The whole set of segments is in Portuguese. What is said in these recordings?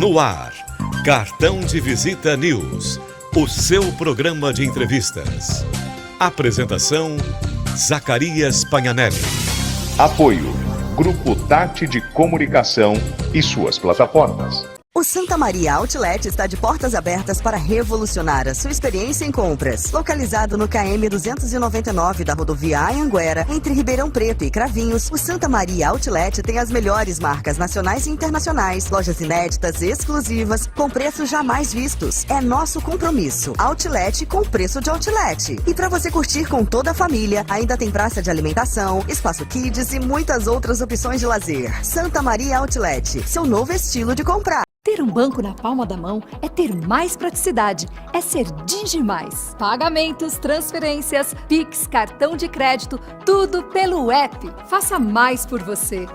No ar, Cartão de Visita News, o seu programa de entrevistas. Apresentação, Zacarias Pagnanelli. Apoio, Grupo Tati de Comunicação e suas plataformas. O Santa Maria Outlet está de portas abertas para revolucionar a sua experiência em compras. Localizado no KM 299 da rodovia Anhanguera, entre Ribeirão Preto e Cravinhos, o Santa Maria Outlet tem as melhores marcas nacionais e internacionais, lojas inéditas e exclusivas, com preços jamais vistos. É nosso compromisso. Outlet com preço de outlet. E para você curtir com toda a família, ainda tem praça de alimentação, espaço kids e muitas outras opções de lazer. Santa Maria Outlet, seu novo estilo de comprar. Ter um banco na palma da mão é ter mais praticidade, é ser Digimais. Pagamentos, transferências, Pix, cartão de crédito, tudo pelo app. Faça mais por você.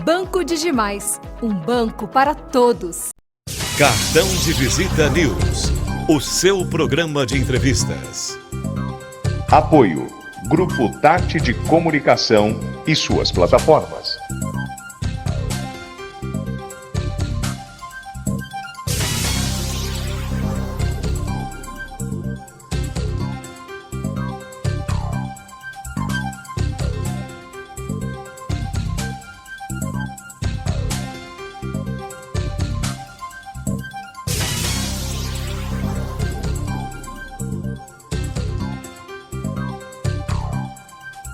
Banco Digimais, um banco para todos. Cartão de Visita News, o seu programa de entrevistas. Apoio, Grupo Tati de Comunicação e suas plataformas.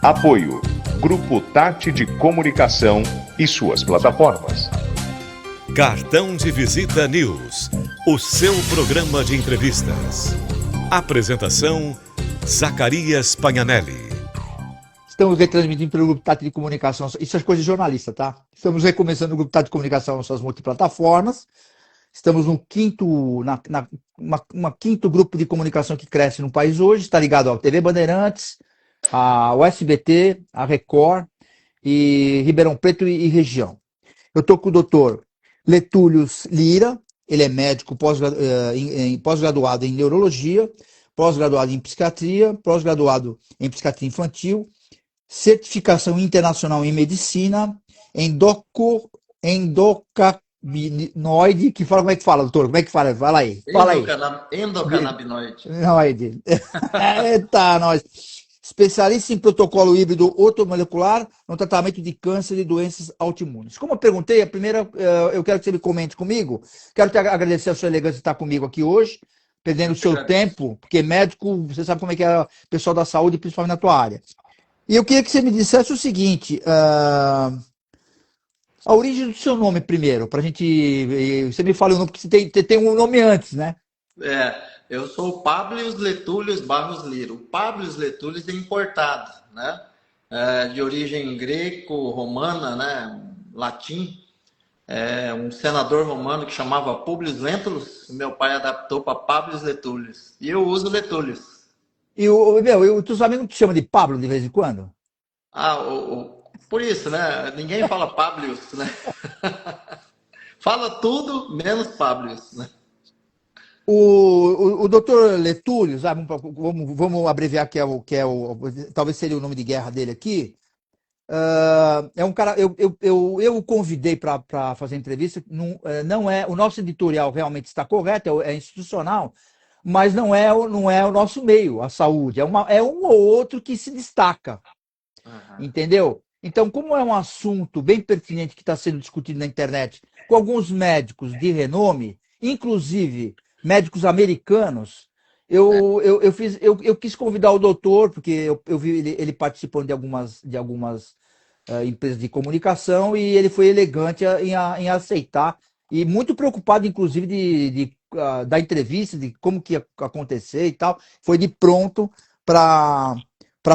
Apoio, Grupo Tati de Comunicação e suas plataformas. Cartão de Visita News, o seu programa de entrevistas. Apresentação, Zacarias Pagnanelli. Estamos retransmitindo pelo Grupo Tati de Comunicação. Isso é coisa de jornalista, tá? Estamos recomeçando o Grupo Tati de Comunicação nas suas multiplataformas. Estamos no quinto grupo de comunicação que cresce no país hoje. Está ligado à TV Bandeirantes, ao SBT, a Record e Ribeirão Preto e região. Eu estou com o doutor Letúlio Lira, ele é médico pós-graduado em neurologia, pós-graduado em psiquiatria, pós-graduado em psiquiatria infantil, certificação internacional em medicina, endocannabinoide, que fala, como é que fala, doutor? Como é que fala? Fala aí. Endocannabinoide. Noide. Eita, nós. Especialista em protocolo híbrido ortomolecular no tratamento de câncer e doenças autoimunes. Como eu perguntei, a primeira, eu quero que você me comente comigo. Quero te agradecer a sua elegância de estar comigo aqui hoje, perdendo o seu tempo, porque médico, você sabe como é que é o pessoal da saúde, principalmente na tua área. E eu queria que você me dissesse o seguinte, a origem do seu nome primeiro, para a gente... Você me fala o nome, porque você tem um nome antes, né? Eu sou o Pablo Letúlio Barros Lira. O Pablo Letúlio é importado, né? De origem greco-romana, né? Latim. Um senador romano que chamava Publius Lentulus. Meu pai adaptou para Pablo Letúlio. E eu uso Letúlio. E teus amigos te chamam de Pablo de vez em quando? Por isso, né? Ninguém fala Pablo, né? Fala tudo menos Pablo, né? O doutor Letúlio, vamos abreviar talvez seria o nome de guerra dele aqui. É um cara, eu o convidei para fazer entrevista. Não é, o nosso editorial realmente está correto, é institucional, mas não é o nosso meio, a saúde. É um ou outro que se destaca, entendeu? Então, como é um assunto bem pertinente que está sendo discutido na internet com alguns médicos de renome, inclusive médicos americanos, eu quis convidar o doutor, porque eu vi ele participando de algumas empresas de comunicação, e ele foi elegante em aceitar, e muito preocupado, inclusive, da entrevista, de como que ia acontecer e tal. Foi de pronto para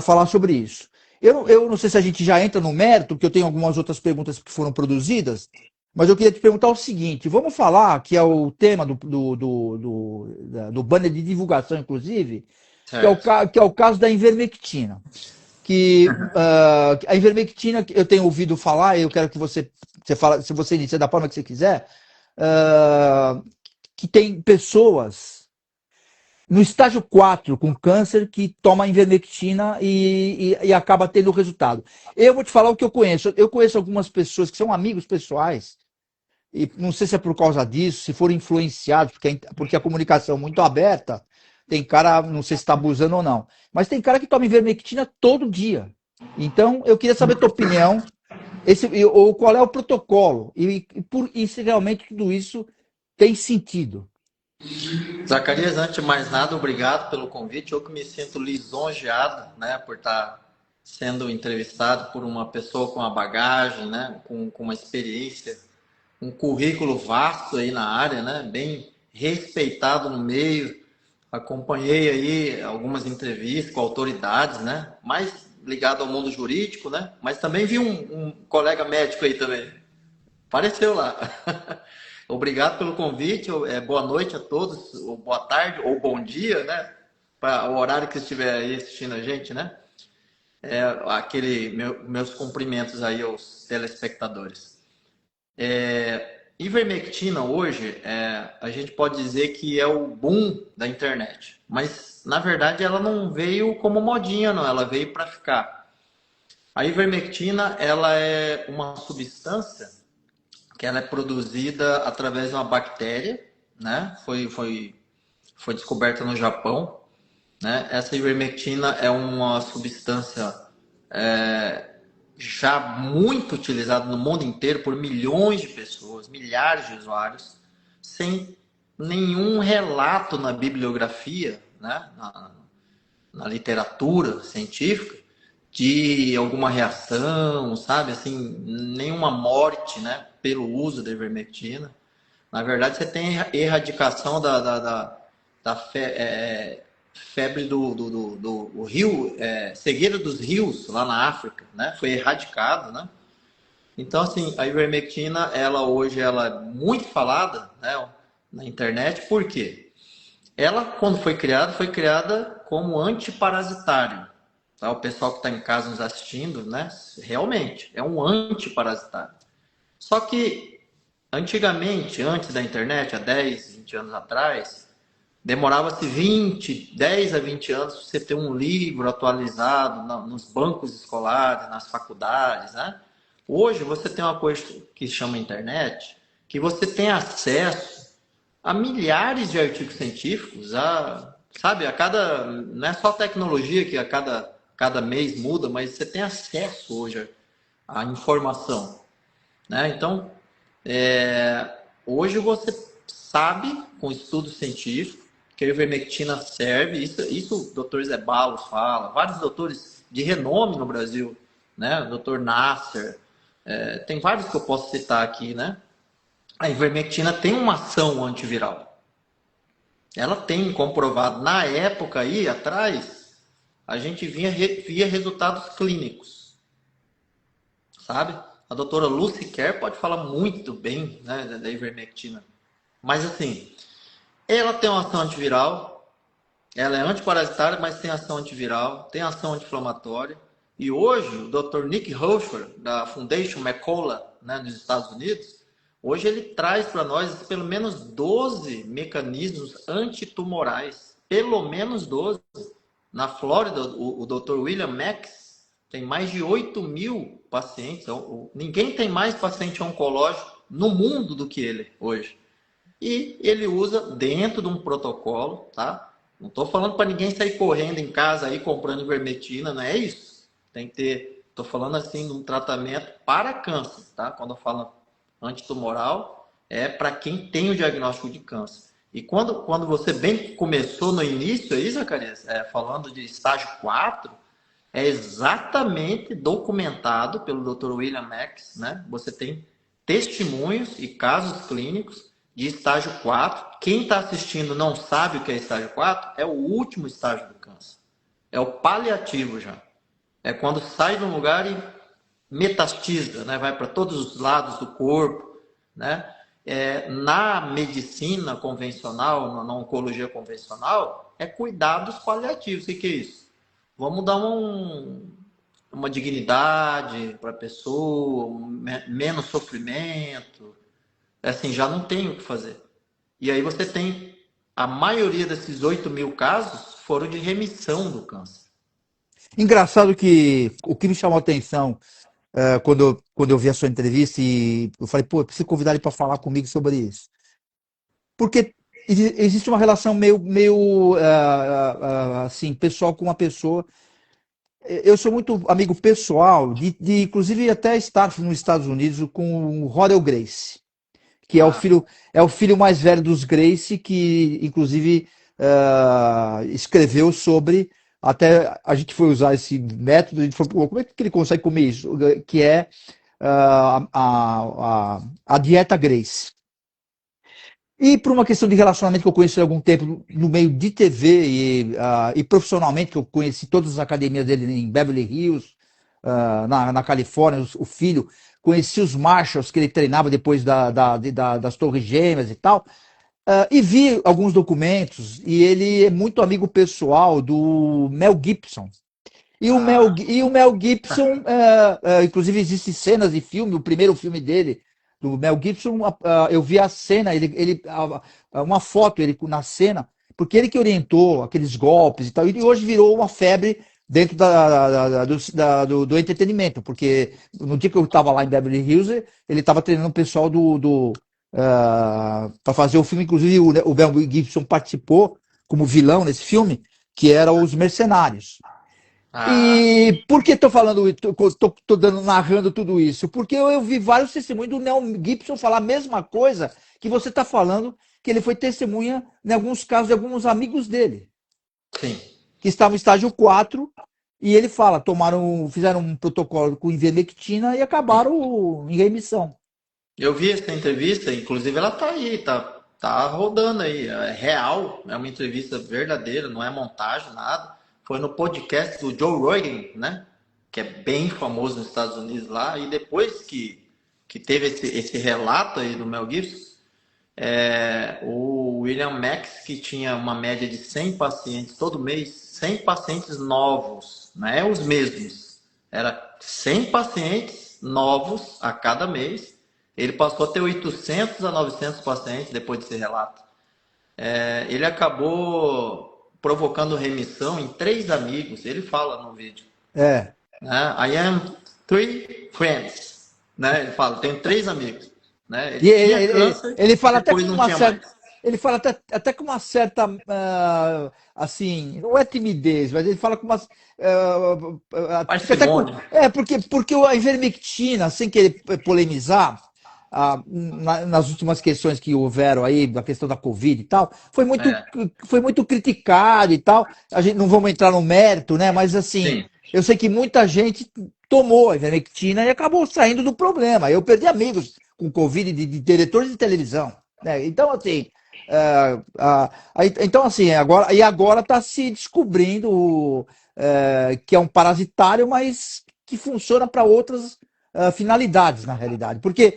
falar sobre isso. Eu não sei se a gente já entra no mérito, porque eu tenho algumas outras perguntas que foram produzidas, mas eu queria te perguntar o seguinte: vamos falar, que é o tema do banner de divulgação, inclusive, que é o caso da ivermectina. A ivermectina, eu tenho ouvido falar, eu quero que você fale, se você inicia da forma que você quiser, que tem pessoas no estágio 4 com câncer que toma ivermectina e acaba tendo resultado. Eu vou te falar o que eu conheço. Eu conheço algumas pessoas que são amigos pessoais e não sei se é por causa disso, se for influenciado, porque a comunicação é muito aberta, tem cara, não sei se está abusando ou não, mas tem cara que toma ivermectina todo dia. Então, eu queria saber a tua opinião, ou qual é o protocolo, e se realmente tudo isso tem sentido. Zacarias, antes de mais nada, obrigado pelo convite. Eu que me sinto lisonjeado, né, por estar sendo entrevistado por uma pessoa com uma bagagem, né, com uma experiência, um currículo vasto aí na área, né, bem respeitado no meio. Acompanhei aí algumas entrevistas com autoridades, né, mais ligado ao mundo jurídico, né, mas também vi um colega médico aí também. Apareceu lá. Obrigado pelo convite. Boa noite a todos, ou boa tarde, ou bom dia, né? Para o horário que estiver aí assistindo a gente, né? Meus cumprimentos aí aos telespectadores. Ivermectina hoje, a gente pode dizer que é o boom da internet. Mas, na verdade, ela não veio como modinha, não. Ela veio para ficar. A ivermectina, ela é uma substância que ela é produzida através de uma bactéria, né? Foi descoberta no Japão, né? Essa ivermectina é uma substância já muito utilizada no mundo inteiro por milhões de pessoas, milhares de usuários, sem nenhum relato na bibliografia, né? Na literatura científica, de alguma reação, sabe? Assim, nenhuma morte, né? Pelo uso da ivermectina. Na verdade, você tem erradicação da febre do rio, cegueira dos rios lá na África, né? Foi erradicado, né? Então, assim, a ivermectina, hoje ela é muito falada, né, na internet. Por quê? Ela, quando foi criada como antiparasitário. Tá? O pessoal que está em casa nos assistindo, né? Realmente, é um antiparasitário. Só que, antigamente, antes da internet, há 10, 20 anos atrás, demorava-se 10 a 20 anos para você ter um livro atualizado nos bancos escolares, nas faculdades, né? Hoje, você tem uma coisa que chama internet, que você tem acesso a milhares de artigos científicos, sabe, não é só tecnologia que a cada mês muda, mas você tem acesso hoje à informação, né? Então, hoje você sabe, com estudo científico, que a ivermectina serve, isso o Dr. Zé Balos fala, vários doutores de renome no Brasil, né? O Dr. Nasser, tem vários que eu posso citar aqui, né? A ivermectina tem uma ação antiviral. Ela tem comprovado. Na época aí, atrás, a gente via resultados clínicos, sabe? A doutora Lucy Kerr pode falar muito bem, né, da ivermectina. Mas, assim, ela tem uma ação antiviral, ela é antiparasitária, mas tem ação antiviral, tem ação anti-inflamatória. E hoje, o Dr. Nick Rocher, da Foundation McCullough, né, nos Estados Unidos, hoje ele traz para nós pelo menos 12 mecanismos antitumorais. Pelo menos 12. Na Flórida, o Dr. William Max tem mais de 8.000 pacientes. Ninguém tem mais paciente oncológico no mundo do que ele hoje. E ele usa dentro de um protocolo, tá? Não estou falando para ninguém sair correndo em casa aí comprando ivermectina, não é isso. Tem que ter, estou falando assim de um tratamento para câncer, tá? Quando eu falo antitumoral, é para quem tem o diagnóstico de câncer. E quando você bem começou no início aí, Zacarias, falando de estágio 4, é exatamente documentado pelo Dr. William Max, né? Você tem testemunhos e casos clínicos de estágio 4. Quem está assistindo não sabe o que é estágio 4, é o último estágio do câncer. É o paliativo já. É quando sai de um lugar e metastiza, né? Vai para todos os lados do corpo, né? Na medicina convencional, na oncologia convencional, é cuidados paliativos. O que é isso? Vamos dar uma dignidade para a pessoa, menos sofrimento. Assim, já não tem o que fazer. E aí você tem, a maioria desses 8.000 casos foram de remissão do câncer. Engraçado que o que me chamou a atenção quando eu vi a sua entrevista e eu falei, pô, eu preciso convidar ele para falar comigo sobre isso. Porque existe uma relação meio assim, pessoal com uma pessoa. Eu sou muito amigo pessoal inclusive até estar nos Estados Unidos com o Rodel Grace, que Ah, é o filho mais velho dos Grace, que inclusive escreveu sobre. Até a gente foi usar esse método, a gente falou, pô, como é que ele consegue comer isso? Que é a dieta Grace. E por uma questão de relacionamento que eu conheci há algum tempo no meio de TV e profissionalmente, que eu conheci todas as academias dele em Beverly Hills, na Califórnia, o filho, conheci os Marshalls que ele treinava depois das Torres Gêmeas e tal, e vi alguns documentos, e ele é muito amigo pessoal do Mel Gibson. ah, E o Mel Gibson, inclusive existem cenas de filme, o primeiro filme dele, do Mel Gibson, eu vi a cena, uma foto ele na cena, porque ele que orientou aqueles golpes e tal, e hoje virou uma febre dentro do entretenimento, porque no dia que eu estava lá em Beverly Hills, ele estava treinando o pessoal para fazer o filme, inclusive o Mel Gibson participou como vilão nesse filme, que era Os Mercenários. ah, E por que estou falando, narrando tudo isso? Porque eu vi vários testemunhos do Mel Gibson falar a mesma coisa que você está falando, que ele foi testemunha em alguns casos de alguns amigos dele, sim. que estavam em estágio 4 e ele fala, fizeram um protocolo com ivermectina e acabaram em remissão. Eu vi essa entrevista, inclusive ela tá aí, tá rodando aí. É real, é uma entrevista verdadeira, não é montagem, nada. Foi no podcast do Joe Rogan, né? Que é bem famoso nos Estados Unidos lá. E depois que teve esse relato aí do Mel Gibson, o William Max, que tinha uma média de 100 pacientes todo mês, 100 pacientes novos, não é os mesmos. Era 100 pacientes novos a cada mês. Ele passou a ter 800 a 900 pacientes depois desse relato. Ele acabou provocando remissão em 3 amigos. Ele fala no vídeo, É. né? I am 3 friends. Né? Ele fala, tenho 3 amigos. Né? Ele E tinha câncer, ele fala até depois com não uma tinha mais. certa. Ele fala até com uma certa, assim, não é timidez, mas ele fala com uma. Fica até com, Parcimônia. porque a ivermectina, sem querer polemizar, nas últimas questões que houveram aí, da questão da Covid e tal, É, foi muito criticado e tal. A gente não vamos entrar no mérito, né? Mas assim, sim. eu sei que muita gente tomou a ivermectina e acabou saindo do problema. Eu perdi amigos com Covid de diretores de televisão, né? Então, assim, então, assim, agora está se descobrindo que é um parasitário, mas que funciona para outras finalidades, na realidade. Porque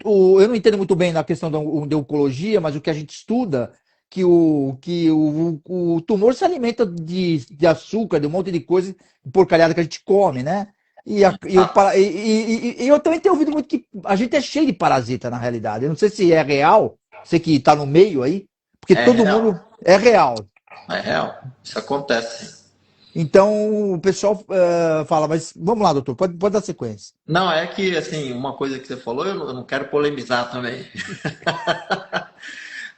eu não entendo muito bem na questão da oncologia, mas o que a gente estuda que o tumor se alimenta de açúcar, de um monte de coisa, porcalhada que a gente come, né? E eu também tenho ouvido muito que a gente é cheio de parasita, na realidade. Eu não sei se é real, você que está no meio aí, porque É todo real. mundo é real. É real. Isso acontece. Então o pessoal fala, mas vamos lá, doutor, pode dar sequência. Não, é que, assim, uma coisa que você falou, eu não quero polemizar também.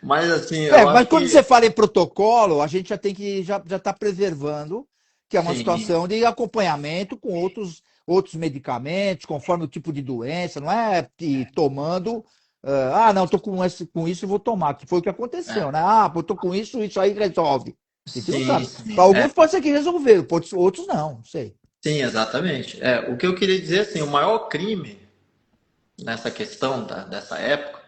Mas, assim, eu Mas acho quando você que, fala em protocolo, a gente já tem que já está preservando, que é uma sim, situação de acompanhamento com outros medicamentos, conforme o tipo de doença, não é tomando. Não, estou com isso e vou tomar, que foi o que aconteceu, é, né? Eu estou com isso aí resolve. A gente não sim, sabe. Para sim, alguns pode ser que resolveram, outros não sei. sim, exatamente. O que eu queria dizer, assim, o maior crime nessa questão dessa época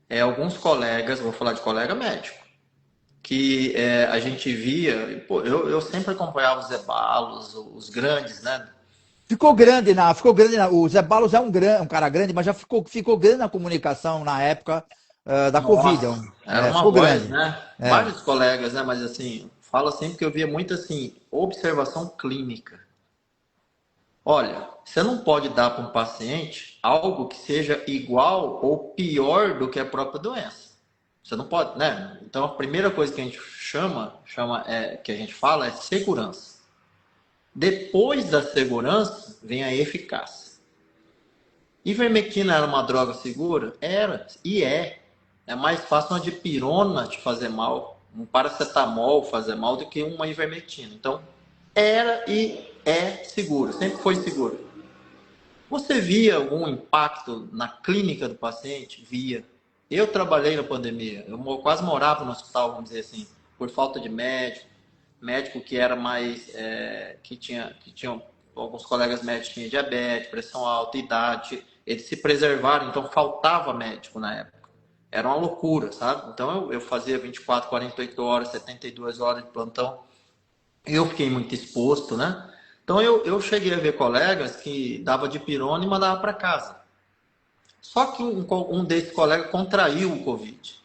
é alguns colegas, vou falar de colega médico, que a gente via, e, pô, eu sempre acompanhava os Ebalos, os grandes, né? O Zé Balos é um cara grande, mas já ficou grande na comunicação na época da Covid. Nossa, era uma Ficou voz, grande. né? É. Vários colegas, né? Mas assim, fala sempre que eu via muito assim, observação clínica. Olha, você não pode dar para um paciente algo que seja igual ou pior do que a própria doença. Você não pode, né? Então a primeira coisa que a gente que a gente fala é segurança. Depois da segurança vem a eficácia. Ivermectina era uma droga segura? Era, e é. É mais fácil uma dipirona te fazer mal, um paracetamol fazer mal do que uma ivermectina. Então, era e é seguro, sempre foi seguro. Você via algum impacto na clínica do paciente? Via. Eu trabalhei na pandemia, eu quase morava no hospital, vamos dizer assim, por falta de médico que era mais, que tinha alguns colegas médicos que tinham diabetes, pressão alta, idade, eles se preservaram, então faltava médico na época. Era uma loucura, sabe? Então eu fazia 24, 48 horas, 72 horas de plantão. Eu fiquei muito exposto, né? Então eu cheguei a ver colegas que dava dipirona e mandava para casa. Só que um desses colegas contraiu o Covid.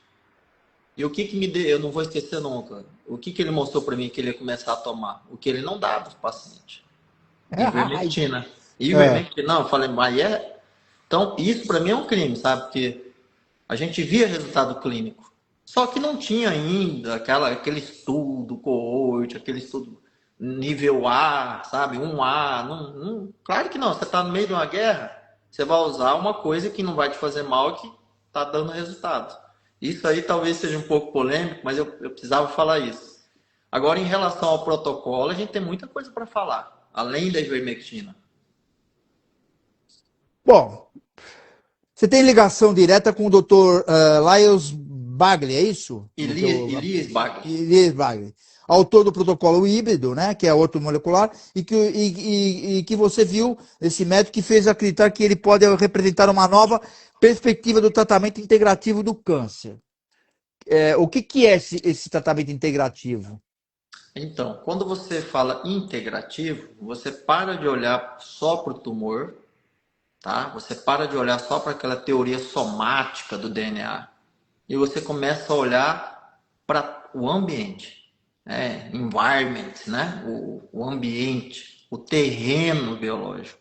E o que me deu, eu não vou esquecer nunca, o que ele mostrou para mim que ele ia começar a tomar? O que ele não dava para o paciente. Ivermectina. Ivermectina. Não, eu falei, mas é... Então, isso para mim é um crime, sabe? Porque a gente via resultado clínico. Só que não tinha ainda aquele estudo coorte, aquele estudo nível A, sabe? 1A. Claro que não. Você está no meio de uma guerra, você vai usar uma coisa que não vai te fazer mal e que está dando resultado. Isso aí talvez seja um pouco polêmico, mas eu precisava falar isso. Agora, em relação ao protocolo, a gente tem muita coisa para falar, além da ivermectina. Bom, você tem ligação direta com o Dr. Lyles Bagley, é isso? Elias Bagley. Elias Bagley, autor do protocolo híbrido, né, que é ortomolecular, e que você viu esse método que fez acreditar que ele pode representar uma nova perspectiva do tratamento integrativo do câncer. O que é esse tratamento integrativo? Então, quando você fala integrativo, você para de olhar só para o tumor, tá? Você para de olhar só para aquela teoria somática do DNA e você começa a olhar para o ambiente, environment, né? O ambiente, o terreno biológico,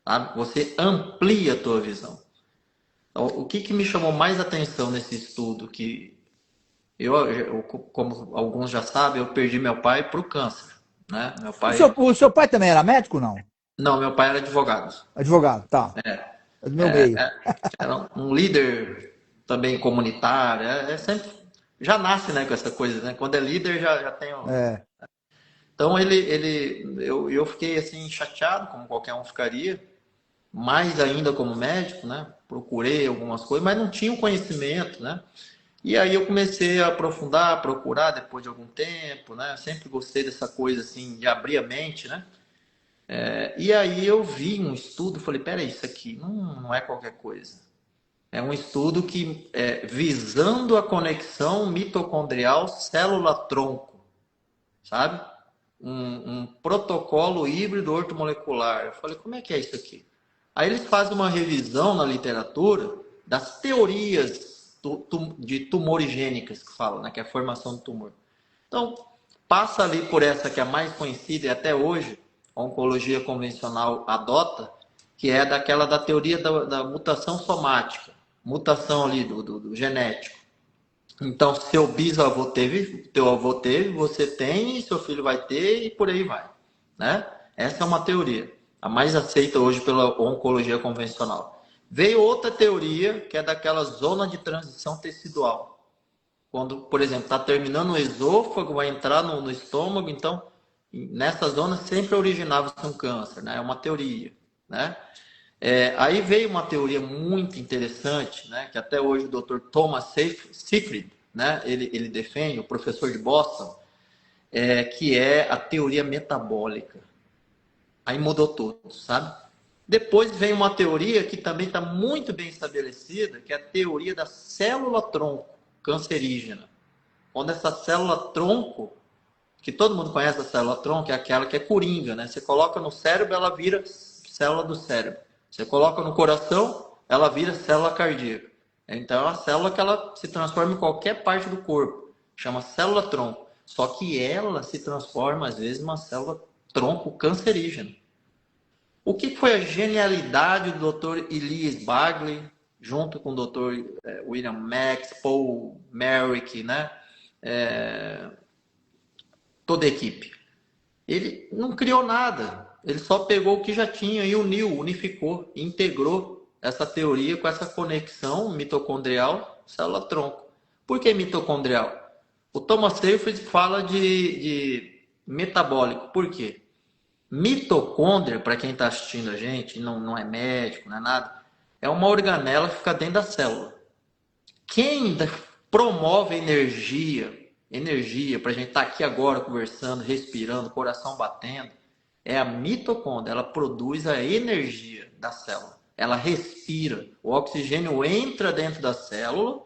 tá? Você amplia a tua visão. Então, o que me chamou mais atenção nesse estudo, que como alguns já sabem, eu perdi meu pai para o câncer, né? Meu pai... O seu pai também era médico, não? Não, meu pai era advogado. Advogado, tá. É do meu meio. Era um líder também comunitário, sempre já nasce, né, com essa coisa, né? Quando é líder já tem um... Então eu fiquei assim chateado, como qualquer um ficaria, mais ainda como médico, né? Procurei algumas coisas, mas não tinha o conhecimento, né? E aí eu comecei a aprofundar, a procurar depois de algum tempo, né? Sempre gostei dessa coisa assim de abrir a mente, né? E aí eu vi um estudo, falei, peraí, isso aqui não é qualquer coisa. É um estudo que visando a conexão mitocondrial célula-tronco, sabe? Um protocolo híbrido ortomolecular. Eu falei, como é que é isso aqui? Aí eles fazem uma revisão na literatura das teorias de tumorigênicas, que fala, né? Que é a formação do tumor. Então, passa ali por essa que é a mais conhecida e até hoje a oncologia convencional adota, que é da teoria da mutação somática, mutação ali do genético. Então, seu bisavô teve, teu avô teve, você tem, e seu filho vai ter, e por aí vai, né? Essa é uma teoria, a mais aceita hoje pela oncologia convencional. Veio outra teoria, que é daquela zona de transição tecidual. Quando, por exemplo, está terminando o esôfago, vai entrar no estômago, então, nessa zona sempre originava-se um câncer, né? É uma teoria, né? Aí veio uma teoria muito interessante, né? Que até hoje o Dr. Thomas Seyfried, né? Ele defende, o professor de Boston, que é a teoria metabólica. Aí mudou tudo, sabe? Depois vem uma teoria que também está muito bem estabelecida, que é a teoria da célula-tronco cancerígena. Quando essa célula-tronco, que todo mundo conhece a célula-tronco, é aquela que é coringa, né? Você coloca no cérebro, ela vira célula do cérebro. Você coloca no coração, ela vira célula cardíaca. Então é uma célula que ela se transforma em qualquer parte do corpo. Chama célula-tronco. Só que ela se transforma, às vezes, em uma célula-tronco cancerígena. O que foi a genialidade do Dr. Elias Bagley, junto com o Dr. William Max, Paul Merrick, né? Toda a equipe. Ele não criou nada. Ele só pegou o que já tinha e uniu, unificou, integrou essa teoria com essa conexão mitocondrial célula-tronco. Por que mitocondrial? O Thomas Seyfried fala de metabólico. Por quê? Mitocôndria, para quem está assistindo a gente, não é médico, não é nada, é uma organela que fica dentro da célula. Quem promove energia para a gente estar aqui agora conversando, respirando, coração batendo, é a mitocôndria. Ela produz a energia da célula. Ela respira. O oxigênio entra dentro da célula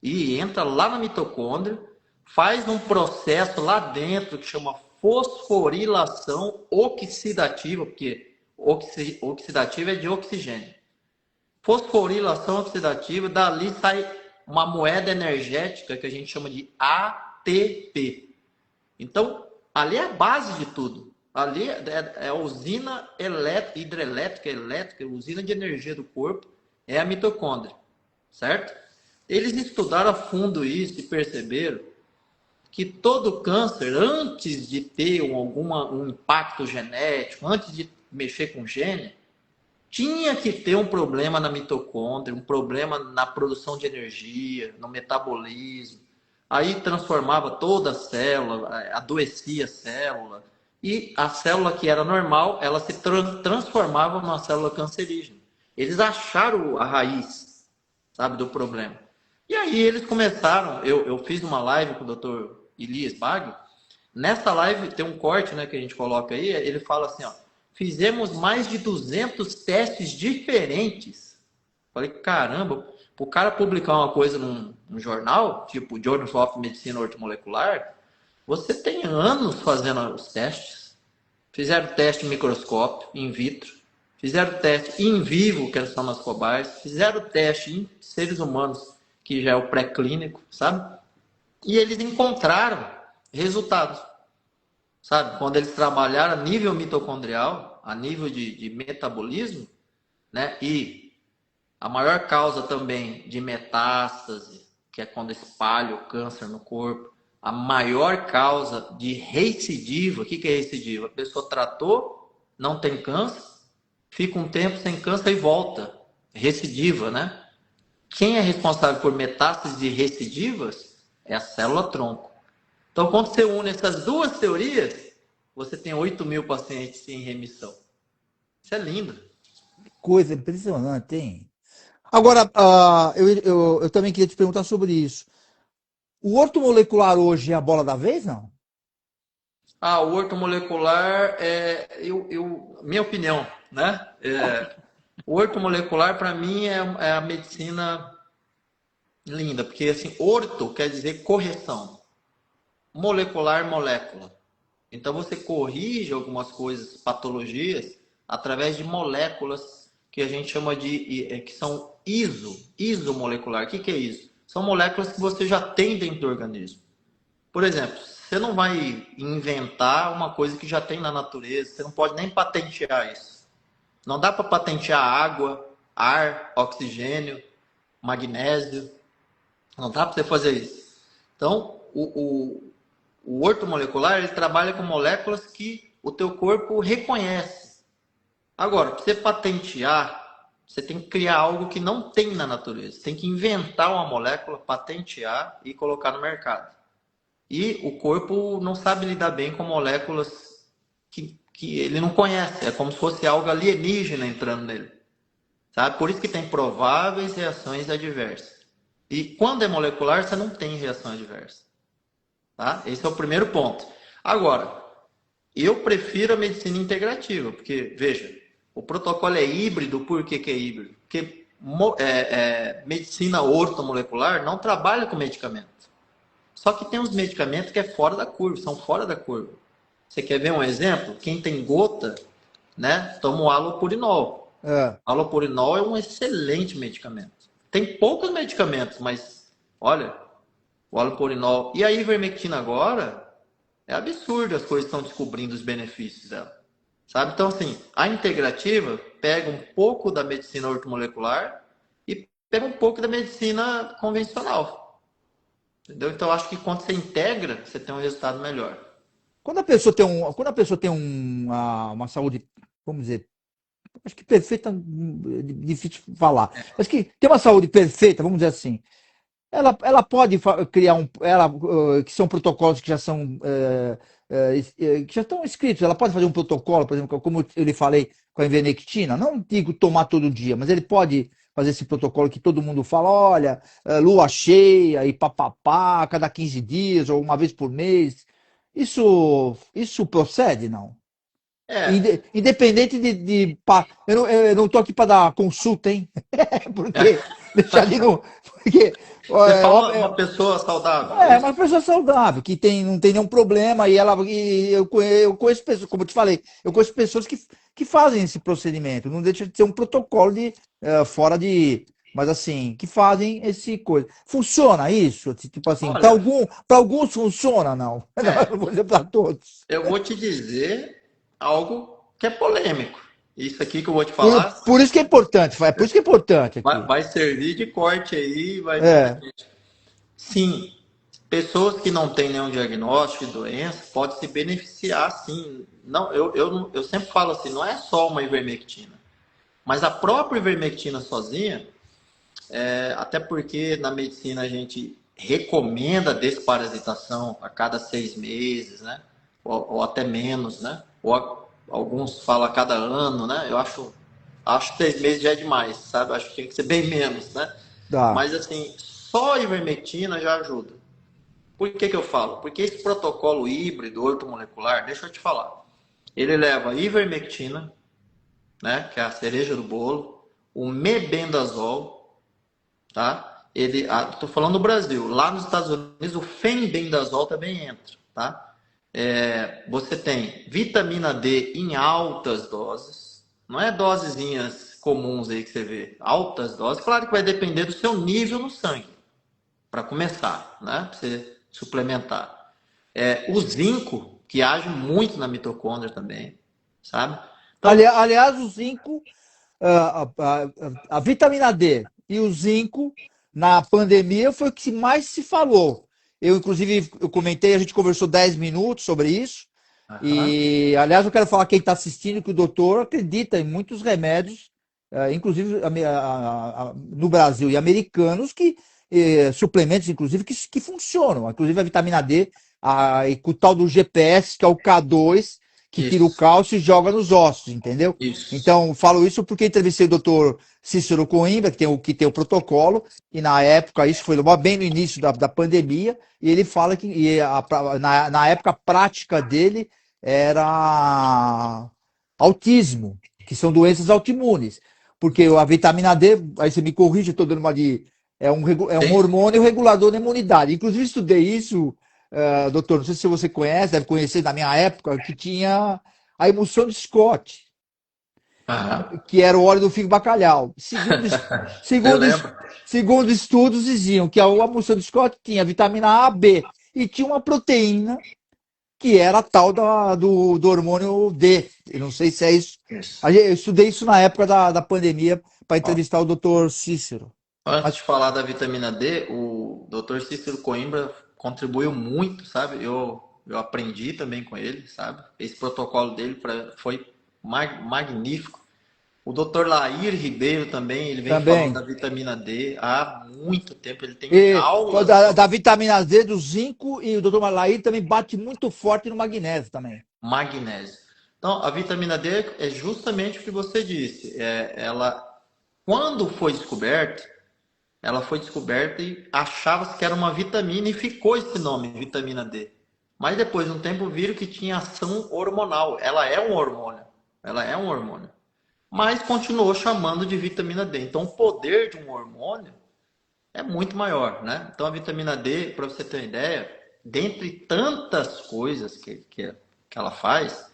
e entra lá na mitocôndria, faz um processo lá dentro que chama fosforilação oxidativa, porque oxidativa é de oxigênio. Fosforilação oxidativa, dali sai uma moeda energética que a gente chama de ATP. Então, ali é a base de tudo. Ali é a usina hidrelétrica, elétrica, usina de energia do corpo, é a mitocôndria, certo? Eles estudaram a fundo isso e perceberam que todo câncer, antes de ter um impacto genético, antes de mexer com gene, tinha que ter um problema na mitocôndria, um problema na produção de energia, no metabolismo. Aí transformava toda a célula, adoecia a célula. E a célula que era normal, ela se transformava numa célula cancerígena. Eles acharam a raiz, sabe, do problema. E aí eles começaram, eu fiz uma live com o Dr. Elias Baggio. Nessa live tem um corte, né, que a gente coloca aí, ele fala assim, ó, fizemos mais de 200 testes diferentes. Falei, caramba, o cara publicar uma coisa num jornal, tipo Journal of Medicine Ortomolecular, você tem anos fazendo os testes. Fizeram teste em microscópio, in vitro. Fizeram teste in vivo, que são nas cobaias. Fizeram teste em seres humanos, que já é o pré-clínico, sabe? E eles encontraram resultados, sabe? Quando eles trabalharam a nível mitocondrial, a nível de metabolismo, né? E a maior causa também de metástase, que é quando espalha o câncer no corpo, a maior causa de recidiva, o que é recidiva? A pessoa tratou, não tem câncer, fica um tempo sem câncer e volta. Recidiva, né? Quem é responsável por metástases e recidivas é a célula-tronco. Então, quando você une essas duas teorias, você tem 8.000 pacientes em remissão. Isso é lindo. Coisa impressionante, hein? Agora, eu também queria te perguntar sobre isso. O ortomolecular hoje é a bola da vez, não? O ortomolecular, minha opinião, né? O ortomolecular, para mim, é a medicina linda, porque assim, orto quer dizer correção, molecular, molécula. Então, você corrige algumas coisas, patologias, através de moléculas que a gente chama que são isomolecular. O que é isso? São moléculas que você já tem dentro do organismo. Por exemplo, você não vai inventar uma coisa que já tem na natureza, você não pode nem patentear isso. Não dá para patentear água, ar, oxigênio, magnésio. Não dá para você fazer isso. Então, o ortomolecular, ele trabalha com moléculas que o teu corpo reconhece. Agora, para você patentear, você tem que criar algo que não tem na natureza. Você tem que inventar uma molécula, patentear e colocar no mercado. E o corpo não sabe lidar bem com moléculas que ele não conhece. É como se fosse algo alienígena entrando nele. Sabe? Por isso que tem prováveis reações adversas. E quando é molecular, você não tem reação adversa. Tá? Esse é o primeiro ponto. Agora, eu prefiro a medicina integrativa, porque, veja, o protocolo é híbrido. Por que é híbrido? Porque medicina ortomolecular não trabalha com medicamento. Só que tem uns medicamentos que é fora da curva, são fora da curva. Você quer ver um exemplo? Quem tem gota, né, toma o halopurinol. Halopurinol é um excelente medicamento. Tem poucos medicamentos, mas olha, o halopurinol e a ivermectina agora é absurdo, as coisas estão descobrindo os benefícios dela. Sabe? Então, assim, a integrativa pega um pouco da medicina ortomolecular e pega um pouco da medicina convencional. Entendeu? Então, eu acho que quando você integra, você tem um resultado melhor. Quando a pessoa tem uma saúde, vamos dizer, acho que perfeita, difícil falar, mas que tem uma saúde perfeita, vamos dizer assim. Ela pode criar que são protocolos que já são que já estão escritos. Ela pode fazer um protocolo, por exemplo, como eu lhe falei com a ivermectina. Não digo tomar todo dia, mas ele pode fazer esse protocolo que todo mundo fala, olha, lua cheia e papapá, a cada 15 dias ou uma vez por mês. Isso procede, não? É, Independente eu não tô aqui para dar consulta, hein? Porque deixar ali no. Porque você fala é uma pessoa saudável, é é isso? uma pessoa saudável, que não tem nenhum problema, eu conheço pessoas, como eu te falei, eu conheço pessoas que fazem esse procedimento, não deixa de ser um protocolo fora de. Mas assim, que fazem esse coisa. Funciona isso? Tipo assim, Olha, para alguns funciona, não. é, Não vou dizer para todos. eu vou te dizer algo que é polêmico. Isso aqui que eu vou te Por, falar por isso que é importante, é por isso que é importante aqui. vai servir de corte aí, vai muita É, gente. Sim, pessoas que não têm nenhum diagnóstico de doença podem se beneficiar, sim. Não, eu sempre falo assim, não é só uma ivermectina, mas a própria ivermectina sozinha, até porque na medicina a gente recomenda desparasitação a cada 6 meses, né? Ou até menos, né? Alguns falam a cada ano, né? Acho que 6 meses já é demais, sabe? Acho que tinha que ser bem menos, né? tá. Mas assim, só a ivermectina já ajuda. Por que eu falo? Porque esse protocolo híbrido ortomolecular, deixa eu te falar, ele leva ivermectina, né? Que é a cereja do bolo, o mebendazol, tá? Tô falando do Brasil. Lá nos Estados Unidos, o fenbendazol também entra, tá? Você tem vitamina D em altas doses, não é dosezinhas comuns aí que você vê, altas doses. Claro que vai depender do seu nível no sangue, para começar, né? Para você suplementar. O zinco, que age muito na mitocôndria também, sabe? Então, Aliás, o zinco, a vitamina D e o zinco na pandemia foi o que mais se falou. Inclusive, eu comentei, a gente conversou 10 minutos sobre isso. aham, E, aliás, eu quero falar quem está assistindo que o doutor acredita em muitos remédios, inclusive no Brasil, e americanos, suplementos, inclusive, que funcionam. Inclusive a vitamina D, e com o tal do GPS, que é o K2, que tira o isso, cálcio e joga nos ossos, entendeu? isso, Então, falo isso porque entrevistei o doutor Cícero Coimbra, que tem o protocolo, e na época, isso foi bem no início da pandemia, e ele fala que na época a prática dele era autismo, que são doenças autoimunes. Porque a vitamina D, aí você me corrige, eu estou dando uma de. É um tem, hormônio regulador da imunidade. Inclusive, estudei isso, doutor, não sei se você conhece, deve conhecer da minha época, que tinha a emulsão de Scott, aham, que era o óleo do figo bacalhau. eu Segundo, lembro. segundo estudos diziam que a emulsão de Scott tinha vitamina A, B e tinha uma proteína que era a tal do hormônio D. Eu não sei se é isso. Isso. Eu estudei isso na época da pandemia para Ó, entrevistar o doutor Cícero. antes Mas de falar da vitamina D, o Dr. Cícero Coimbra contribuiu muito, sabe? Eu aprendi também com ele, sabe? Esse protocolo dele foi magnífico. O Dr. Lair Ribeiro também, ele vem falando também. da vitamina D há muito tempo. Ele tem E aulas da sobre vitamina D, do zinco, e o doutor Malaí também bate muito forte no magnésio também. magnésio. Então, a vitamina D é justamente o que você disse. Quando foi descoberta, ela foi descoberta e achava-se que era uma vitamina e ficou esse nome, vitamina D. Mas depois de um tempo viram que tinha ação hormonal. Ela é um hormônio. Ela é um hormônio. Mas continuou chamando de vitamina D. Então, o poder de um hormônio é muito maior, né? Então, a vitamina D, para você ter uma ideia, dentre tantas coisas que ela faz,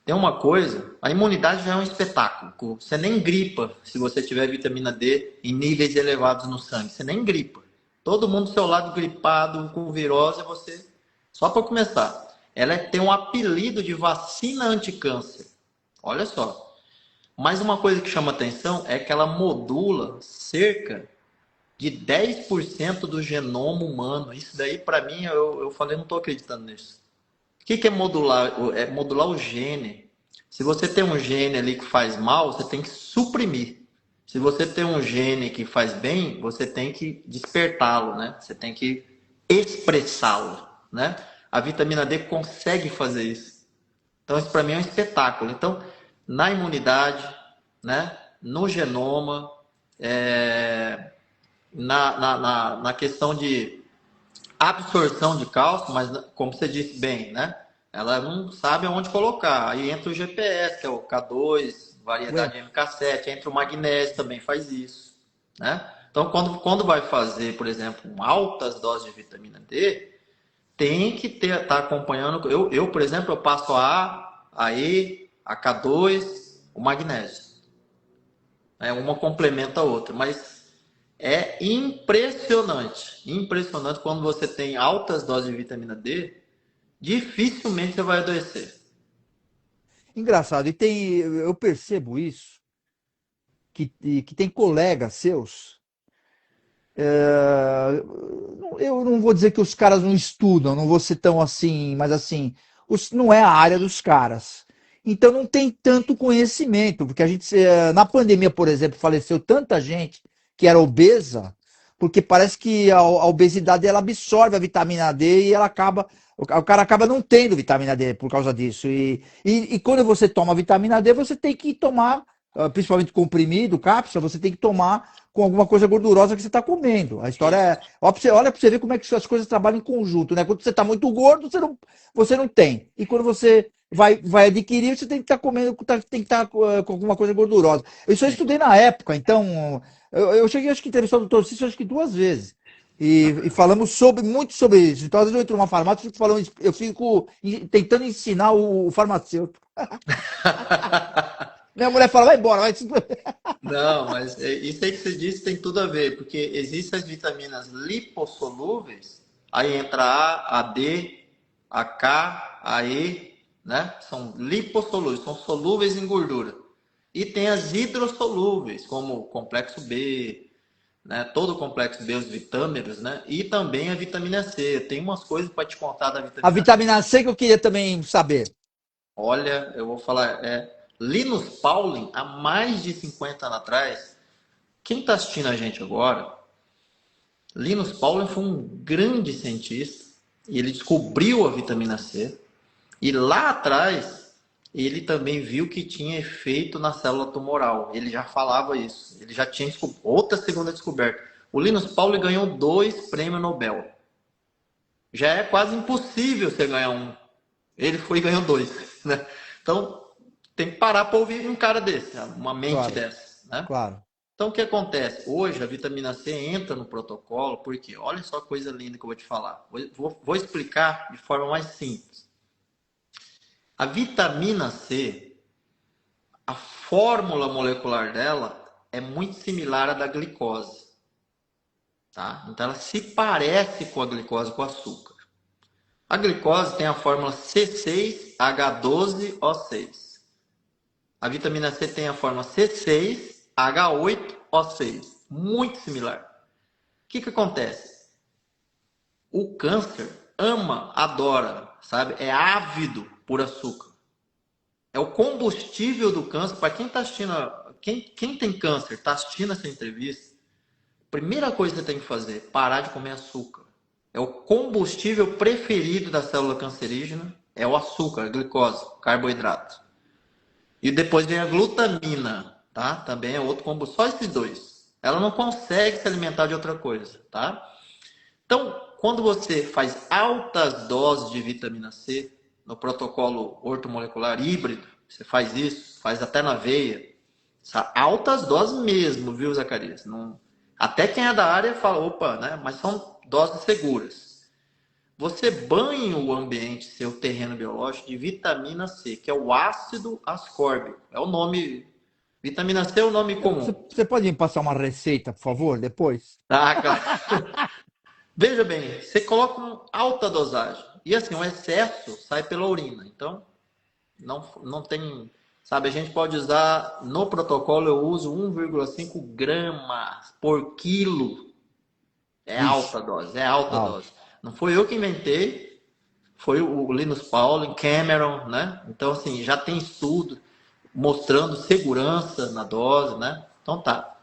tem uma coisa, a imunidade já é um espetáculo. Você nem gripa se você tiver vitamina D em níveis elevados no sangue. Você nem gripa. Todo mundo do seu lado gripado, com virose, você... Só para começar, ela tem um apelido de vacina anticâncer. Olha só. Mas uma coisa que chama atenção é que ela modula cerca de 10% do genoma humano. Isso daí, para mim, eu falei, não estou acreditando nisso. O que é modular? É modular o gene. Se você tem um gene ali que faz mal, você tem que suprimir. Se você tem um gene que faz bem, você tem que despertá-lo, né? Você tem que expressá-lo, né? A vitamina D consegue fazer isso. Então, isso para mim é um espetáculo. Então, na imunidade, né? No genoma, na questão de absorção de cálcio, mas como você disse bem, né? Ela não sabe aonde colocar. Aí entra o GPS, que é o K2, variedade MK7, entra o magnésio, também faz isso, né? Então, quando vai fazer, por exemplo, altas doses de vitamina D, tem que tá acompanhando. Eu, por exemplo, eu passo a E, a K2, o magnésio. Uma complementa a outra, mas é impressionante quando você tem altas doses de vitamina D, dificilmente você vai adoecer. Engraçado, eu percebo isso, que tem colegas seus. Eu não vou dizer que os caras não estudam, não vou ser tão assim, mas assim, não é a área dos caras. Então não tem tanto conhecimento, porque na pandemia, por exemplo, faleceu tanta gente que era obesa, porque parece que a obesidade ela absorve a vitamina D e o cara acaba não tendo vitamina D por causa disso. E quando você toma vitamina D, você tem que tomar, principalmente comprimido, cápsula, você tem que tomar com alguma coisa gordurosa que você está comendo. A história é. Olha para você ver como é que as coisas trabalham em conjunto, né? Quando você está muito gordo, você não tem. E quando você vai adquirir, você tem que estar comendo, tem que estar com alguma coisa gordurosa. Eu só estudei na época, então. Eu cheguei, acho que entrevistar o doutor Cícero, acho que 2 vezes. E falamos muito sobre isso. Então, às vezes eu entro numa farmácia, eu fico tentando ensinar o farmacêutico. Minha mulher fala, vai embora, vai. Não, mas isso aí que você disse tem tudo a ver, porque existem as vitaminas lipossolúveis, aí entra a D, a K, a E, né? São lipossolúveis, são solúveis em gordura. E tem as hidrossolúveis, como o complexo B, né? Todo o complexo B, os vitâmeros, né? E também a vitamina C. Tem umas coisas para te contar da vitamina A vitamina C que eu queria também saber. Olha, eu vou falar, Linus Pauling, há mais de 50 anos atrás, quem está assistindo a gente agora, Linus Pauling foi um grande cientista, e ele descobriu a vitamina C, e lá atrás, ele também viu que tinha efeito na célula tumoral, ele já falava isso, ele já tinha outra segunda descoberta. O Linus Pauling ganhou 2 prêmios Nobel. Já é quase impossível você ganhar um. Ele foi e ganhou 2, né? Então, tem que parar para ouvir um cara desse, uma mente dessa, né? Claro. Então, o que acontece? Hoje, a vitamina C entra no protocolo, porque olha só a coisa linda que eu vou te falar. Vou explicar de forma mais simples. A vitamina C, a fórmula molecular dela é muito similar à da glicose. Tá? Então, ela se parece com a glicose, com o açúcar. A glicose tem a fórmula C6H12O6. A vitamina C tem a fórmula C6H8O6. Muito similar. O que acontece? O câncer ama, adora, sabe? É ávido por açúcar. É o combustível do câncer. Para quem está assistindo, quem tem câncer, está assistindo essa entrevista, a primeira coisa que você tem que fazer é parar de comer açúcar. É o combustível preferido da célula cancerígena, é o açúcar, a glicose, carboidrato. E depois vem a glutamina, tá? Também é outro combustível, só esses 2. Ela não consegue se alimentar de outra coisa, tá? Então, quando você faz altas doses de vitamina C, no protocolo ortomolecular híbrido, você faz isso, faz até na veia, altas doses mesmo, viu, Zacarias? Não... Até quem é da área fala, opa, né? Mas são doses seguras. Você banha o ambiente, seu terreno biológico, de vitamina C, que é o ácido ascórbico. É o nome. Vitamina C é o nome comum. Você pode me passar uma receita, por favor, depois? Ah, claro. Veja bem, você coloca uma alta dosagem. E assim, o excesso sai pela urina. Então, não tem. Sabe, a gente pode usar, no protocolo eu uso 1,5 gramas por quilo. É alta dose, dose. Não foi eu que inventei, foi o Linus Pauling, Cameron, né? Então, assim, já tem estudo. mostrando segurança na dose, né? Então tá.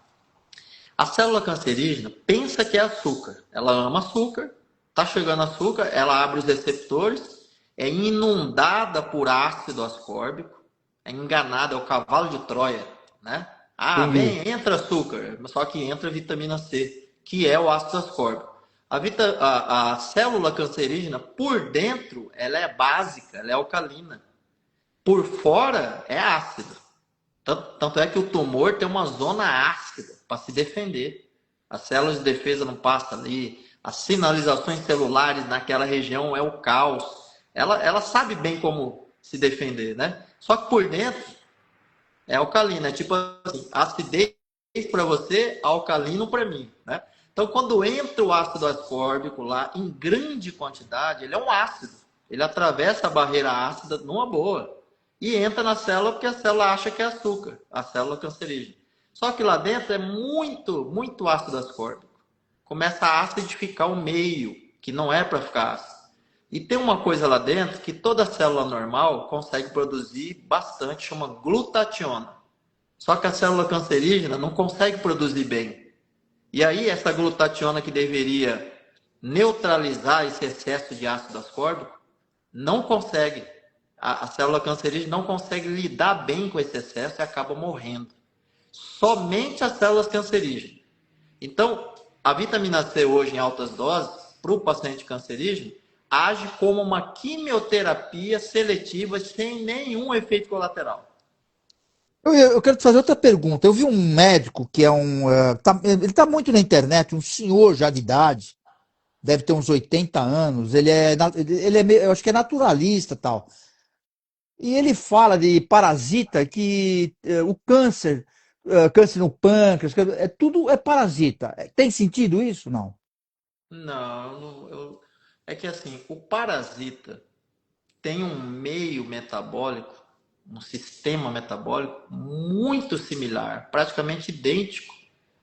A célula cancerígena pensa que é açúcar. Ela ama açúcar, tá chegando açúcar, ela abre os receptores, é inundada por ácido ascórbico, é enganada, é o cavalo de Troia, né? Ah, Entendi. vem, entra açúcar, só que entra vitamina C, que é o ácido ascórbico. A célula cancerígena, por dentro, ela é básica, ela é alcalina. Por fora, é ácido. Tanto é que o tumor tem uma zona ácida para se defender. As células de defesa não passam ali, as sinalizações celulares naquela região é o caos. Ela sabe bem como se defender, né? Só que por dentro é alcalina, é tipo assim, acidez para você, alcalino para mim, né? Então, quando entra o ácido ascórbico lá em grande quantidade, ele é um ácido. Ele atravessa a barreira ácida numa boa e entra na célula porque a célula acha que é açúcar, a célula cancerígena. Só que lá dentro é muito ácido ascórbico. Começa a acidificar o meio, que não é para ficar ácido. E tem uma coisa lá dentro que toda célula normal consegue produzir bastante, chama glutationa. Só que a célula cancerígena não consegue produzir bem. E aí essa glutationa que deveria neutralizar esse excesso de ácido ascórbico, não consegue. A célula cancerígena não consegue lidar bem com esse excesso e acaba morrendo. Somente as células cancerígenas. Então, a vitamina C hoje em altas doses, para o paciente cancerígeno, age como uma quimioterapia seletiva sem nenhum efeito colateral. Eu quero te fazer outra pergunta. Eu vi um médico que é ele está muito na internet, um senhor já de idade, deve ter uns 80 anos, eu acho que é naturalista e tal. E ele fala de parasita, que o câncer, câncer no pâncreas, tudo é parasita. Tem sentido isso? Não. Não, é que assim, o parasita tem um meio metabólico, um sistema metabólico muito similar, praticamente idêntico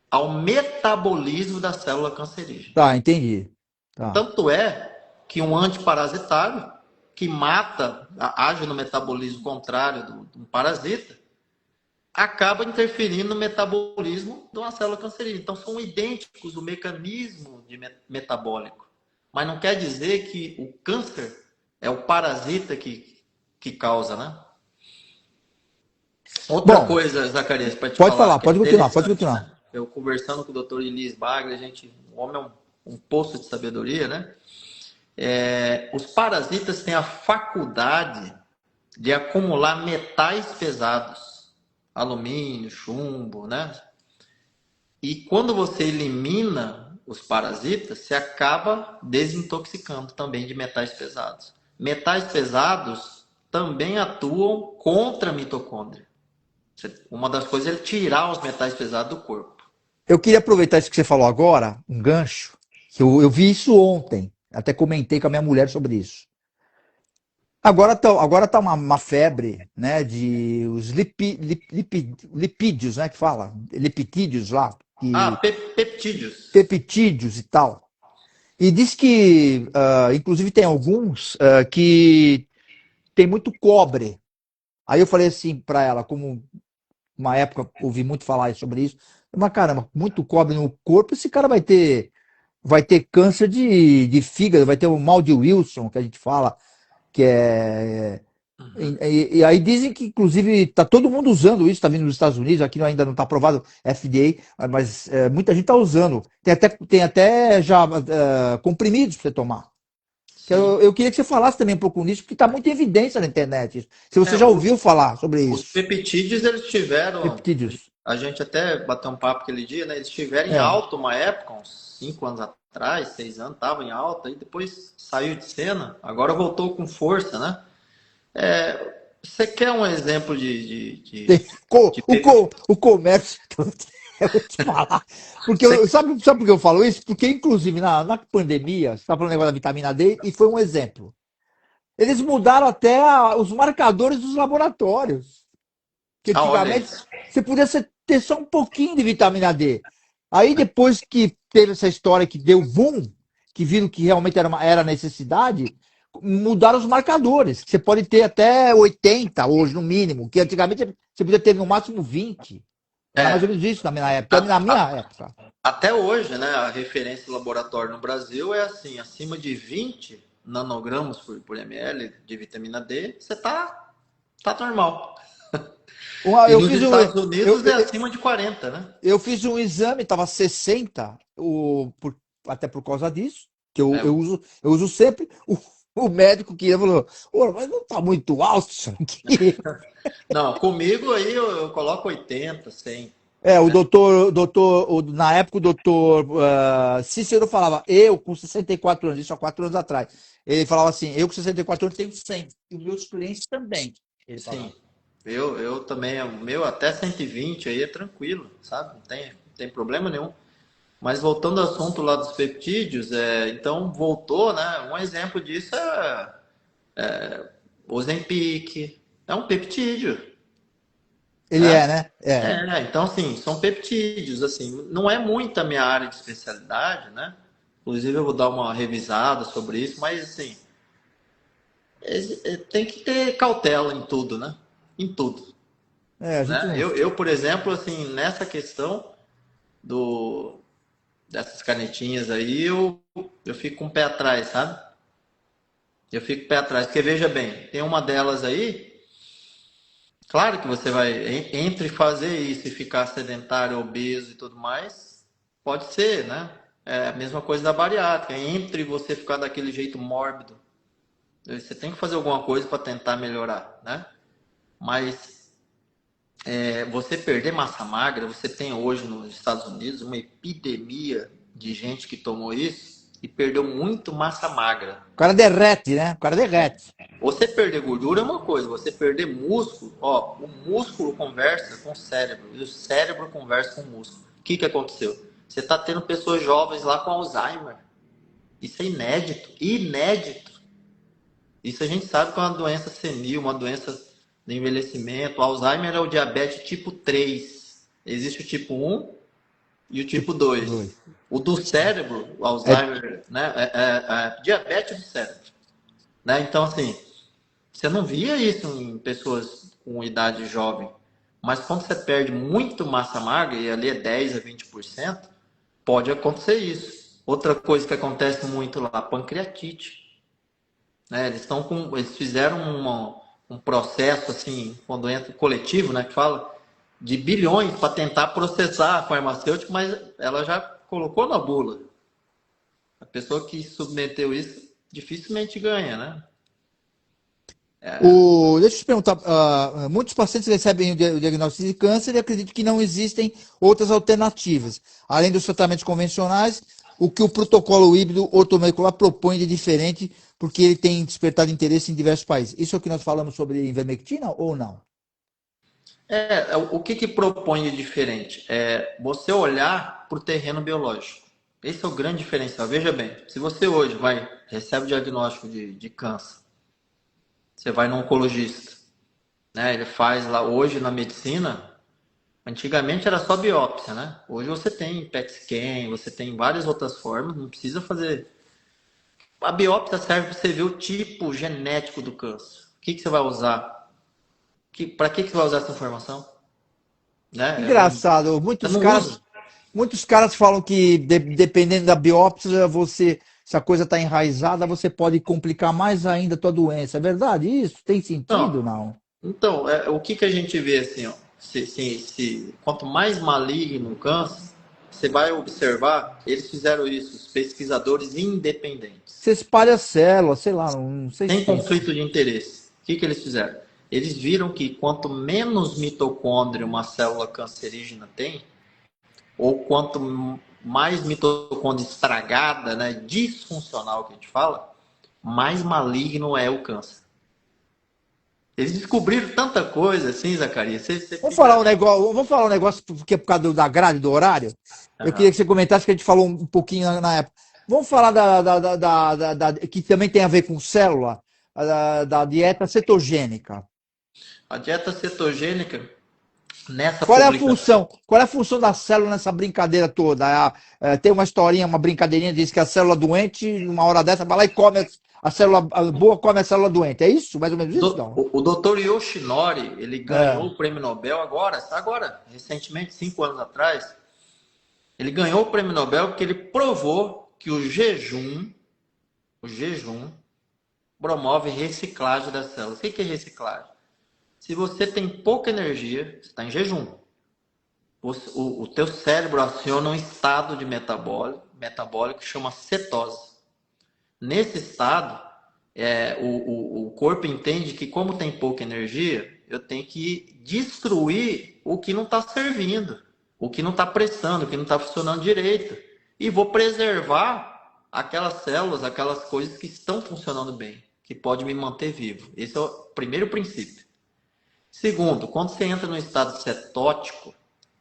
ao metabolismo da célula cancerígena. Tá, entendi. Tá. Tanto é que um antiparasitário que mata, age no metabolismo contrário do parasita, acaba interferindo no metabolismo de uma célula cancerígena. Então são idênticos o mecanismo metabólico. Mas não quer dizer que o câncer é o parasita que causa, né? Outra Bom, coisa, Zacarias, para te pode falar, falar, que é pode continuar, pode interessante, continuar. né? Eu conversando com o Dr. Elis Bagre, o homem é um poço de sabedoria, né? Os parasitas têm a faculdade de acumular metais pesados, alumínio, chumbo, né? E quando você elimina os parasitas, você acaba desintoxicando também de metais pesados. Metais pesados também atuam contra a mitocôndria. Uma das coisas é tirar os metais pesados do corpo. Eu queria aproveitar isso que você falou agora, um gancho, que eu vi isso ontem, até comentei com a minha mulher sobre isso. Agora tá uma febre, né, de os lipídios, né, que fala, lipídios lá, Peptídeos. peptídeos e tal. E diz que, inclusive tem alguns que tem muito cobre. Aí eu falei assim para ela, como uma época ouvi muito falar sobre isso, mas caramba, muito cobre no corpo, esse cara vai ter câncer de fígado, vai ter o mal de Wilson, que a gente fala, que é. E aí dizem que, inclusive, está todo mundo usando isso, está vindo nos Estados Unidos, aqui ainda não está aprovado FDA, mas muita gente está usando. Tem até já comprimidos para você tomar. Eu queria que você falasse também um pouco nisso, porque está muito em evidência na internet isso. Se você já ouviu falar sobre Os isso. peptídeos, eles tiveram. Peptídeos. A gente até bateu um papo aquele dia, né? Eles estiveram em É. alta uma época, uns 5 anos atrás, 6 anos, estavam em alta, e depois saiu de cena, agora voltou com força, né? Você quer um exemplo O comércio, eu vou te falar. Porque sabe por que eu falo isso? Porque, inclusive, na pandemia, você está falando negócio da vitamina D, e foi um exemplo. Eles mudaram até os marcadores dos laboratórios. Que antigamente você podia ter só um pouquinho de vitamina D. Aí, depois que teve essa história que deu boom, que viram que realmente era necessidade, mudaram os marcadores. Você pode ter até 80 hoje, no mínimo, que antigamente você podia ter no máximo 20. Era mais ou menos isso na minha época. Na minha época. Até hoje, né, a referência do laboratório no Brasil é assim, acima de 20 nanogramas por ml de vitamina D, você tá normal. E nos Estados Unidos é acima de 40, né? Eu fiz um exame, estava 60, até por causa disso, que eu uso sempre. O médico que falou, mas não está muito alto isso aqui. Não, comigo aí eu coloco 80, 100. Na época o doutor Cícero falava, eu com 64 anos, isso há 4 anos atrás, ele falava assim, eu com 64 anos tenho 100, e os meus clientes também. Sim, eu também, o meu até 120 aí é tranquilo, sabe? Não tem problema nenhum. Mas voltando ao assunto lá dos peptídeos, então voltou, né? Um exemplo disso é o Ozempic, é um peptídeo. Ele né? Então, assim, são peptídeos, assim, não é muito a minha área de especialidade, né? Inclusive, eu vou dar uma revisada sobre isso, mas, assim, tem que ter cautela em tudo, né? Em tudo. Né? Eu, por exemplo, assim, nessa questão dessas canetinhas aí, eu fico com o pé atrás, sabe? Eu fico com o pé atrás, porque, veja bem, tem uma delas aí. Claro que você vai, entre fazer isso e ficar sedentário, obeso e tudo mais, pode ser, né? É a mesma coisa da bariátrica. Entre você ficar daquele jeito mórbido, você tem que fazer alguma coisa para tentar melhorar, né? Mas você perder massa magra, você tem hoje nos Estados Unidos uma epidemia de gente que tomou isso e perdeu muito massa magra. O cara derrete, né? O cara derrete. Você perder gordura é uma coisa, você perder músculo, o músculo conversa com o cérebro e o cérebro conversa com o músculo. O que aconteceu? Você está tendo pessoas jovens lá com Alzheimer. Isso é inédito. Isso a gente sabe que é uma doença senil, uma doença de envelhecimento. O Alzheimer é o diabetes tipo 3. Existe o tipo 1 e o tipo 2. O do cérebro, o Alzheimer, né, é diabetes do cérebro. Né? Então, assim, você não via isso em pessoas com idade jovem. Mas quando você perde muito massa magra, e ali é 10 a 20%, pode acontecer isso. Outra coisa que acontece muito lá, pancreatite. Né? Eles fizeram um processo, assim, quando entra coletivo, né, que fala, de bilhões para tentar processar a farmacêutica, mas ela já colocou na bula. A pessoa que submeteu isso dificilmente ganha, né? Deixa eu te perguntar, muitos pacientes recebem o diagnóstico de câncer e acreditam que não existem outras alternativas. Além dos tratamentos convencionais, o que o protocolo híbrido ortomolecular propõe de diferente, porque ele tem despertado interesse em diversos países. Isso é o que nós falamos sobre ivermectina ou não? O que propõe de diferente? É você olhar para o terreno biológico. Esse é o grande diferencial. Veja bem, se você hoje recebe o diagnóstico de câncer, você vai no oncologista, né? Ele faz lá, hoje na medicina, antigamente era só biópsia, né? Hoje você tem PET scan, você tem várias outras formas, não precisa fazer. A biópsia serve para você ver o tipo genético do câncer. O que você vai usar? Para que você vai usar essa informação? Né? Engraçado, muitos caras falam que dependendo da biópsia, se a coisa está enraizada, você pode complicar mais ainda a tua doença. É verdade isso? Tem sentido, não? Então, o que a gente vê assim, ó, quanto mais maligno o câncer, você vai observar, eles fizeram isso, os pesquisadores independentes. Você espalha célula, sei lá, não sei se tem conflito de interesse. O que eles fizeram? Eles viram que quanto menos mitocôndria uma célula cancerígena tem, ou quanto mais mitocôndria estragada, né, disfuncional que a gente fala, mais maligno é o câncer. Eles descobriram tanta coisa assim, Zacarias. Vamos falar um negócio porque é por causa da grade do horário. Eu queria que você comentasse, que a gente falou um pouquinho na época. Vamos falar que também tem a ver com célula, da dieta cetogênica. A dieta cetogênica, nessa Qual é a publicação. função? Qual é a função da célula nessa brincadeira toda? Tem uma historinha, uma brincadeirinha, diz que a célula doente, uma hora dessa, vai lá e come a célula boa, come a célula doente. É isso? Mais ou menos isso? Não? O Dr. Yoshinori, ele ganhou É. o prêmio Nobel agora, recentemente, 5 anos atrás. Ele ganhou o prêmio Nobel porque ele provou que o jejum promove reciclagem das células. O que é reciclagem? Se você tem pouca energia, você está em jejum. O teu cérebro aciona um estado de metabólico que chama cetose. Nesse estado, o corpo entende que como tem pouca energia, eu tenho que destruir o que não está servindo, o que não está prestando, o que não está funcionando direito. E vou preservar aquelas células, aquelas coisas que estão funcionando bem, que pode me manter vivo. Esse é o primeiro princípio. Segundo, quando você entra no estado cetótico,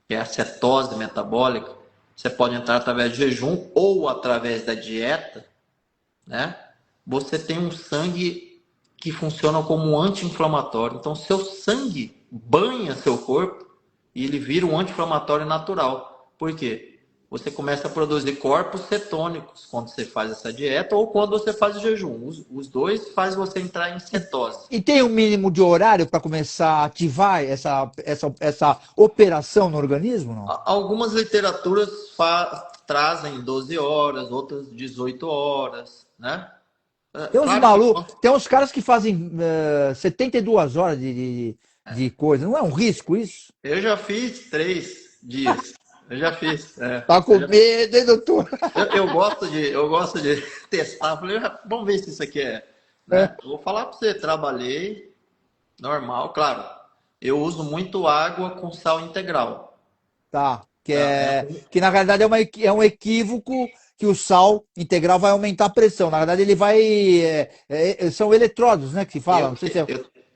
que é a cetose metabólica, você pode entrar através de jejum ou através da dieta, né? Você tem um sangue que funciona como um anti-inflamatório. Então, seu sangue banha seu corpo e ele vira um anti-inflamatório natural. Por quê? Você começa a produzir corpos cetônicos quando você faz essa dieta ou quando você faz o jejum. Os dois fazem você entrar em cetose. E tem um mínimo de horário para começar a ativar essa operação no organismo, não? Algumas literaturas trazem 12 horas, outras 18 horas, né? Tem uns Claro malucos, que tem uns caras que fazem 72 horas de coisa. Não é um risco isso? eu já fiz 3 dias. Eu já fiz. Tá com medo, hein, doutor? Eu gosto de testar. Falei, vamos ver se isso aqui é. Né? Eu vou falar para você, trabalhei normal, claro. Eu uso muito água com sal integral. Tá. Que na realidade é um equívoco que o sal integral vai aumentar a pressão. Na verdade, ele vai. São eletrodos, né? Que se fala. Não sei se é.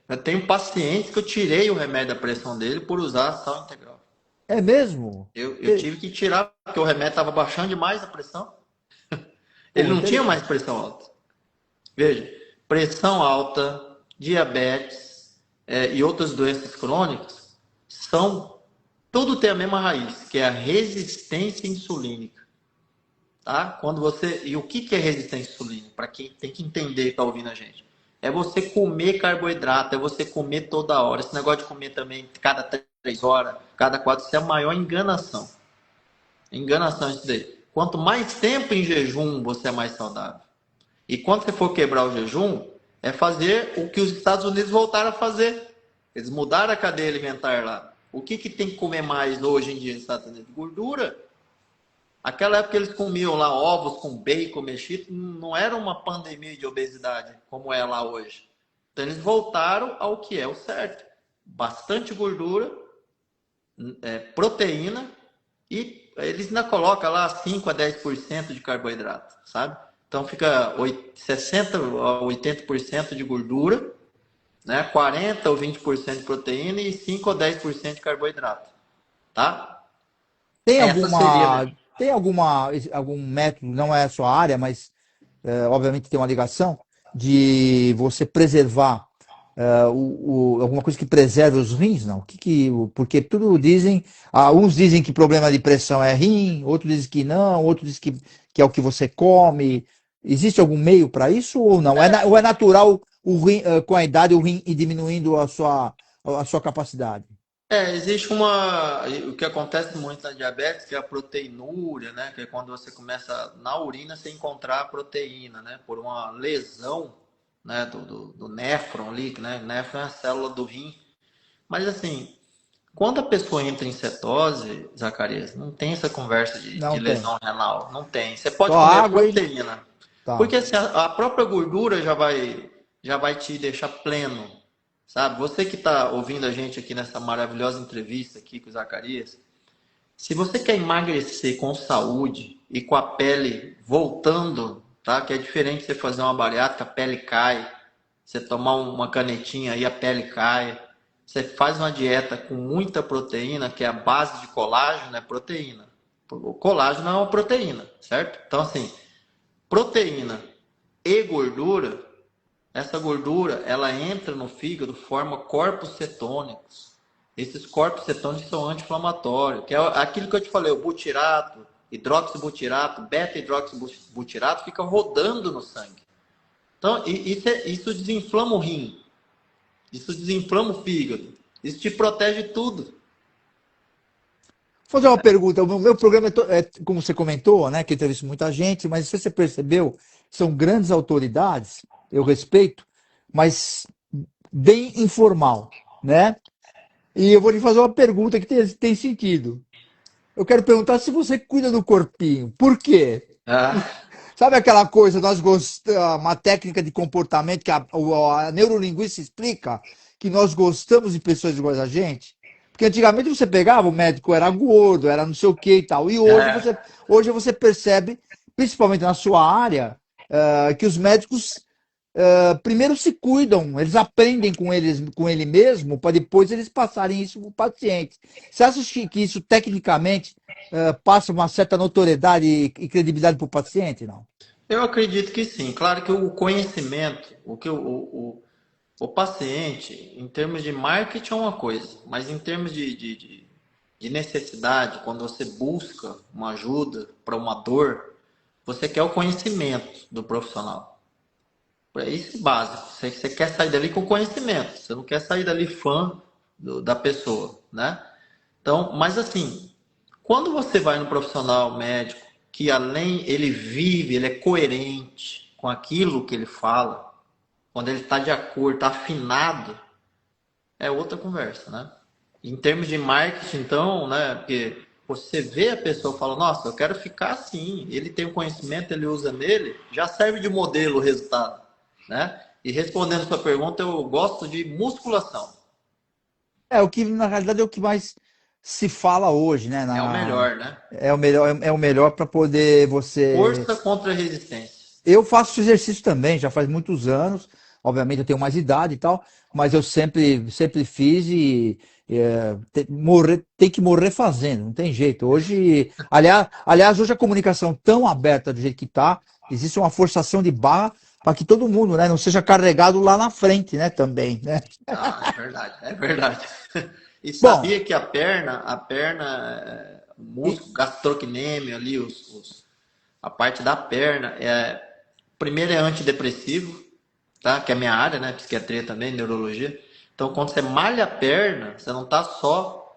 Eu tenho pacientes que eu tirei o remédio da pressão dele por usar sal integral. É mesmo? Eu tive que tirar, porque o remédio estava baixando demais a pressão. Ele não tinha mais pressão alta. Veja, pressão alta, diabetes e outras doenças crônicas tudo tem a mesma raiz, que é a resistência insulínica. Tá? E o que é resistência insulínica? Para quem tem que entender e está ouvindo a gente. É você comer carboidrato, é você comer toda hora. Esse negócio de comer também cada 3 horas, cada 4, isso é a maior enganação. Enganação isso daí. Quanto mais tempo em jejum, você é mais saudável. E quando você for quebrar o jejum, é fazer o que os Estados Unidos voltaram a fazer. Eles mudaram a cadeia alimentar lá. O que tem que comer mais hoje em dia nos Estados Unidos? Gordura. Aquela época eles comiam lá ovos com bacon mexido, não era uma pandemia de obesidade como é lá hoje. Então eles voltaram ao que é o certo. Bastante gordura, proteína e eles ainda colocam lá 5 a 10% de carboidrato, sabe? Então fica 60 a 80% de gordura, né? 40 ou 20% de proteína e 5 ou 10% de carboidrato, tá? Tem algum método, não é a sua área, mas obviamente tem uma ligação, de você preservar alguma coisa que preserve os rins, não? Porque tudo dizem, uns dizem que problema de pressão é rim, outros dizem que não, outros dizem que é o que você come. Existe algum meio para isso ou não? Ou é natural o rim, com a idade o rim ir diminuindo a sua capacidade? Existe o que acontece muito na diabetes, que é a proteinúria, né? Que é quando você começa na urina você encontrar a proteína, né? Por uma lesão, né? Do néfron ali, né? Néfron é a célula do rim. Mas assim, quando a pessoa entra em cetose, Zacarias, não tem essa conversa de lesão renal. Não tem. Você pode comer água proteína. Tá. Porque assim, a própria gordura já vai te deixar pleno. Sabe, você que está ouvindo a gente aqui nessa maravilhosa entrevista aqui com o Zacarias, se você quer emagrecer com saúde e com a pele voltando, tá? Que é diferente você fazer uma bariátrica, a pele cai, você tomar uma canetinha aí a pele cai, você faz uma dieta com muita proteína, que é a base de colágeno, é proteína. O colágeno é uma proteína, certo? Então assim, proteína e gordura. Essa gordura, ela entra no fígado, forma corpos cetônicos. Esses corpos cetônicos são anti-inflamatórios, que é aquilo que eu te falei, o butirato, hidroxibutirato, beta-hidroxibutirato, fica rodando no sangue. Então, isso desinflama o rim, isso desinflama o fígado, isso te protege de tudo. Vou fazer uma pergunta. O meu programa como você comentou, né, que eu entrevisto muita gente, mas você percebeu, são grandes autoridades, eu respeito, mas bem informal, né? E eu vou lhe fazer uma pergunta que tem sentido. Eu quero perguntar se você cuida do corpinho. Por quê? Ah, Sabe aquela coisa, nós gostamos, uma técnica de comportamento que a neurolinguista explica que nós gostamos de pessoas iguais a gente? Porque antigamente você pegava, o médico era gordo, era não sei o que e tal. E hoje você percebe, principalmente na sua área, que os médicos primeiro se cuidam, eles aprendem com ele mesmo, para depois eles passarem isso para o paciente. Você acha que isso, tecnicamente, passa uma certa notoriedade e credibilidade para o paciente, não? eu acredito que sim. Claro que o conhecimento, o paciente, em termos de marketing é uma coisa, mas em termos de necessidade, quando você busca uma ajuda para uma dor, você quer o conhecimento do profissional. É isso básico. Você quer sair dali com conhecimento. Você não quer sair dali fã da pessoa, né? Então, mas assim, quando você vai no profissional médico, que além ele vive, ele é coerente com aquilo que ele fala, quando ele está de acordo, está afinado, é outra conversa, né? Em termos de marketing, então, né? Porque você vê a pessoa e fala, nossa, eu quero ficar assim. Ele tem o conhecimento, ele usa nele, já serve de modelo o resultado, né? E respondendo a sua pergunta, eu gosto de musculação. O que na realidade é o que mais se fala hoje, né? É o melhor, né? É o melhor para poder você. Força contra resistência. Eu faço exercício também, já faz muitos anos. Obviamente eu tenho mais idade e tal, mas eu sempre fiz e tem que morrer fazendo, não tem jeito. Aliás, hoje a comunicação tão aberta do jeito que está, existe uma forçação de barra para que todo mundo, né, não seja carregado lá na frente, né, também, né? Ah, é verdade, é verdade. E Bom, sabia que o músculo gastrocnêmio ali, a parte da perna, primeiro é antidepressivo, tá? Que é a minha área, né? Psiquiatria também, neurologia. Então, quando você malha a perna, você não está só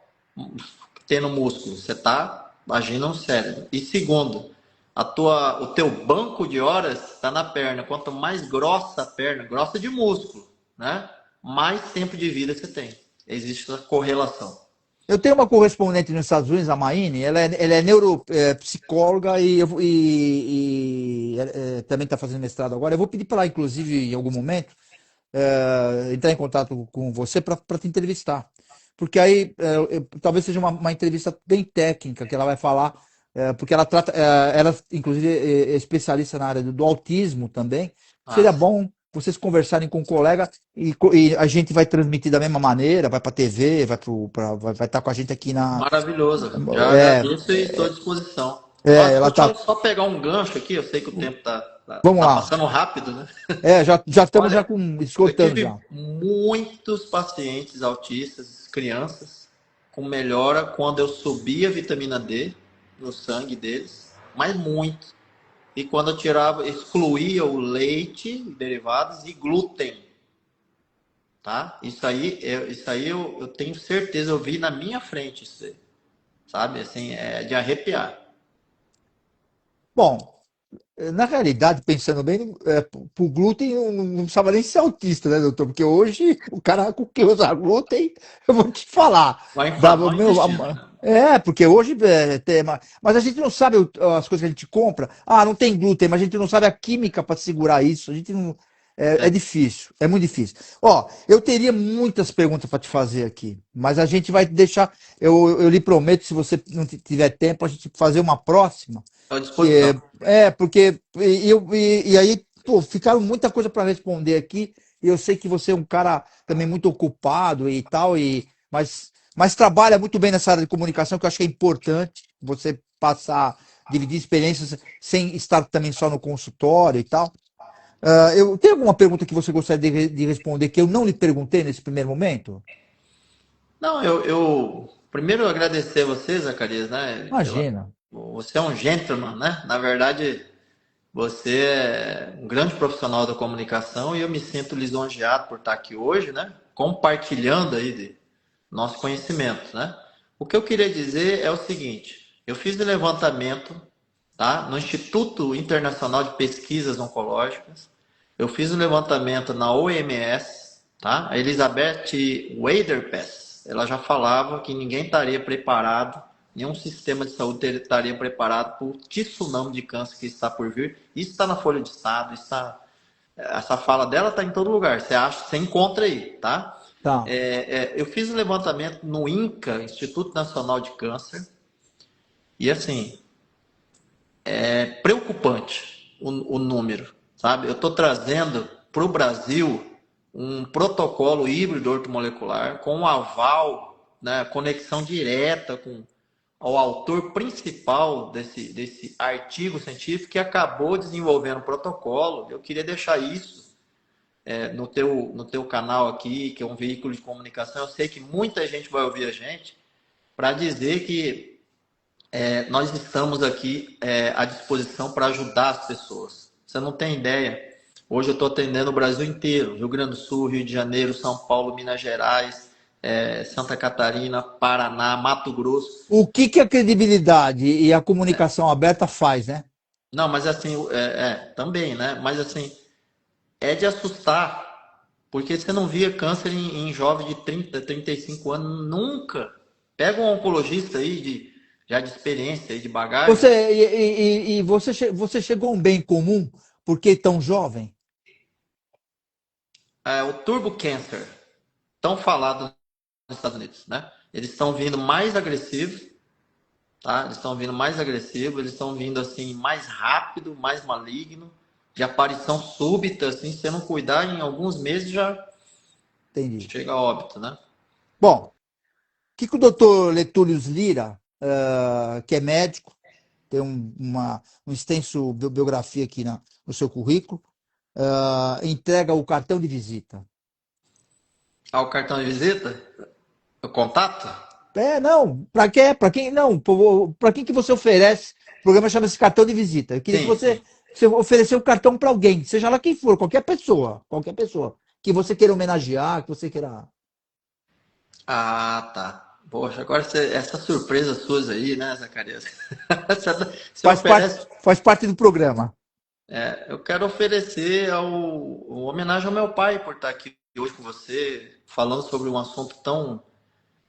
tendo músculo, você está agindo no cérebro. E segundo, o teu banco de horas está na perna. Quanto mais grossa a perna, grossa de músculo, né? Mais tempo de vida você tem. Existe essa correlação. eu tenho uma correspondente nos Estados Unidos, a Maine, ela é neuropsicóloga e também está fazendo mestrado agora. Eu vou pedir para ela, inclusive, em algum momento, entrar em contato com você para te entrevistar. Porque aí talvez seja uma entrevista bem técnica que ela vai falar, porque ela trata, ela inclusive é especialista na área do autismo também. Seria Nossa, bom vocês conversarem com um colega e a gente vai transmitir da mesma maneira, vai para a TV, vai estar com a gente aqui na. maravilhoso. Já É, agradeço e estou à disposição. Ó, ela deixa tá. eu só pegar um gancho aqui, eu sei que o tempo Vamos tá lá. passando rápido, né? Já estamos já Olha, eu esgotando tive já. muitos pacientes autistas, crianças, com melhora quando eu subia a vitamina D no sangue deles, mas muito. E quando eu excluía o leite, derivados e glúten, tá? Isso aí eu tenho certeza, eu vi na minha frente isso aí, sabe? Assim, é de arrepiar. Bom, na realidade, pensando bem, pro glúten não precisava nem ser autista, né, doutor? Porque hoje o cara com que usa glúten, eu vou te falar. Vai inflamar o intestino, né? Porque hoje mas a gente não sabe as coisas que a gente compra. Ah, não tem glúten, mas a gente não sabe a química para segurar isso. A gente não. É difícil, é muito difícil. Ó, eu teria muitas perguntas para te fazer aqui, mas a gente vai deixar. Eu lhe prometo, se você não tiver tempo, a gente fazer uma próxima. Estou à disposição. Porque e aí, pô, ficaram muita coisa para responder aqui. E eu sei que você é um cara também muito ocupado e tal, mas trabalha muito bem nessa área de comunicação, que eu acho que é importante você passar, dividir experiências sem estar também só no consultório e tal. Tem alguma pergunta que você gostaria de responder que eu não lhe perguntei nesse primeiro momento? Não, eu primeiro agradecer a você, Zacarias, né? Imagina. Você é um gentleman, né? Na verdade, você é um grande profissional da comunicação e eu me sinto lisonjeado por estar aqui hoje, né? Compartilhando aí de nosso conhecimento, né? O que eu queria dizer é o seguinte: eu fiz um levantamento, tá? No Instituto Internacional de Pesquisas Oncológicas, eu fiz um levantamento na OMS, tá? A Elizabeth Waderpass, ela já falava que ninguém estaria preparado, nenhum sistema de saúde estaria preparado para o tsunami de câncer que está por vir. Isso está na Folha de Estado, essa fala dela está em todo lugar. Você acha, você encontra aí, tá? Tá. Eu fiz um levantamento no INCA, Instituto Nacional de Câncer, e assim, é preocupante o número, sabe? Eu estou trazendo para o Brasil um protocolo híbrido ortomolecular com um aval, né, conexão direta com o autor principal desse artigo científico que acabou desenvolvendo o protocolo. Eu queria deixar isso no teu canal aqui, que é um veículo de comunicação. Eu sei que muita gente vai ouvir a gente, para dizer que nós estamos aqui à disposição para ajudar as pessoas. Você não tem ideia. Hoje eu estou atendendo o Brasil inteiro, Rio Grande do Sul, Rio de Janeiro, São Paulo, Minas Gerais, Santa Catarina, Paraná, Mato Grosso. O que a credibilidade e a comunicação aberta faz, né? Não, mas assim, também, né? Mas assim, é de assustar, porque você não via câncer em jovem de 30, 35 anos, nunca. Pega um oncologista aí, já de experiência, aí, de bagagem. Você chegou a um bem comum porque tão jovem? O Turbo Cancer, tão falado nos Estados Unidos, né? Eles estão vindo mais agressivos, tá? Eles estão vindo mais agressivos, eles estão vindo assim mais rápido, mais maligno, de aparição súbita, assim, se você não cuidar, em alguns meses já Entendi. chega a óbito, né? Bom, o que o doutor Letúlio Lira, que é médico, tem uma extenso biografia aqui no seu currículo, entrega o cartão de visita? O cartão de visita? O contato? Não, para quê? Para quem não? Para quem que você oferece? O programa chama-se cartão de visita. Eu queria Sim, que você oferecesse o cartão para alguém, seja lá quem for, qualquer pessoa que você queira homenagear, que você queira. Ah, tá. Poxa, agora essas surpresas suas aí, né, Zacarias? Você Faz parte do programa. Eu quero oferecer uma homenagem ao meu pai por estar aqui hoje com você, falando sobre um assunto tão.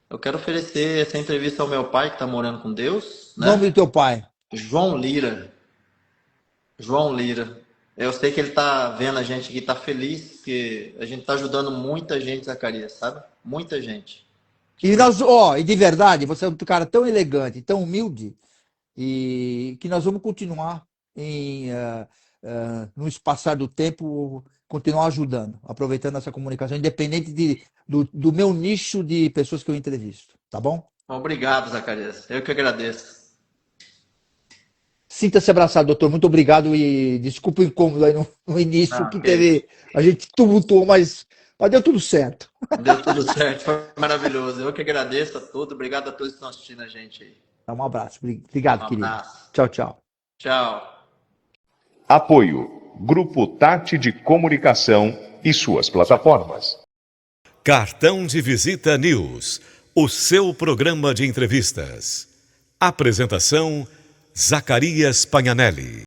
Eu quero oferecer essa entrevista ao meu pai, que está morando com Deus, né? Nome do teu pai? João Lira. João Lira. Eu sei que ele está vendo a gente aqui, está feliz, porque a gente está ajudando muita gente, Zacarias, sabe? Muita gente. E de verdade, você é um cara tão elegante, tão humilde, e que nós vamos continuar no passar do tempo, continuar ajudando, aproveitando essa comunicação, independente do meu nicho de pessoas que eu entrevisto, tá bom? Obrigado, Zacarias. Eu que agradeço. Sinta-se abraçado, doutor. Muito obrigado e desculpa o incômodo aí no início, que teve. A gente tumultuou, mas deu tudo certo. Deu tudo certo, foi maravilhoso. Eu que agradeço a todos. Obrigado a todos que estão assistindo a gente aí. Um abraço. Obrigado, querido. Tchau, tchau. Tchau. Apoio: Grupo Tati de Comunicação e suas plataformas. Cartão de Visita News, o seu programa de entrevistas. Apresentação: Zacarias Pagnanelli.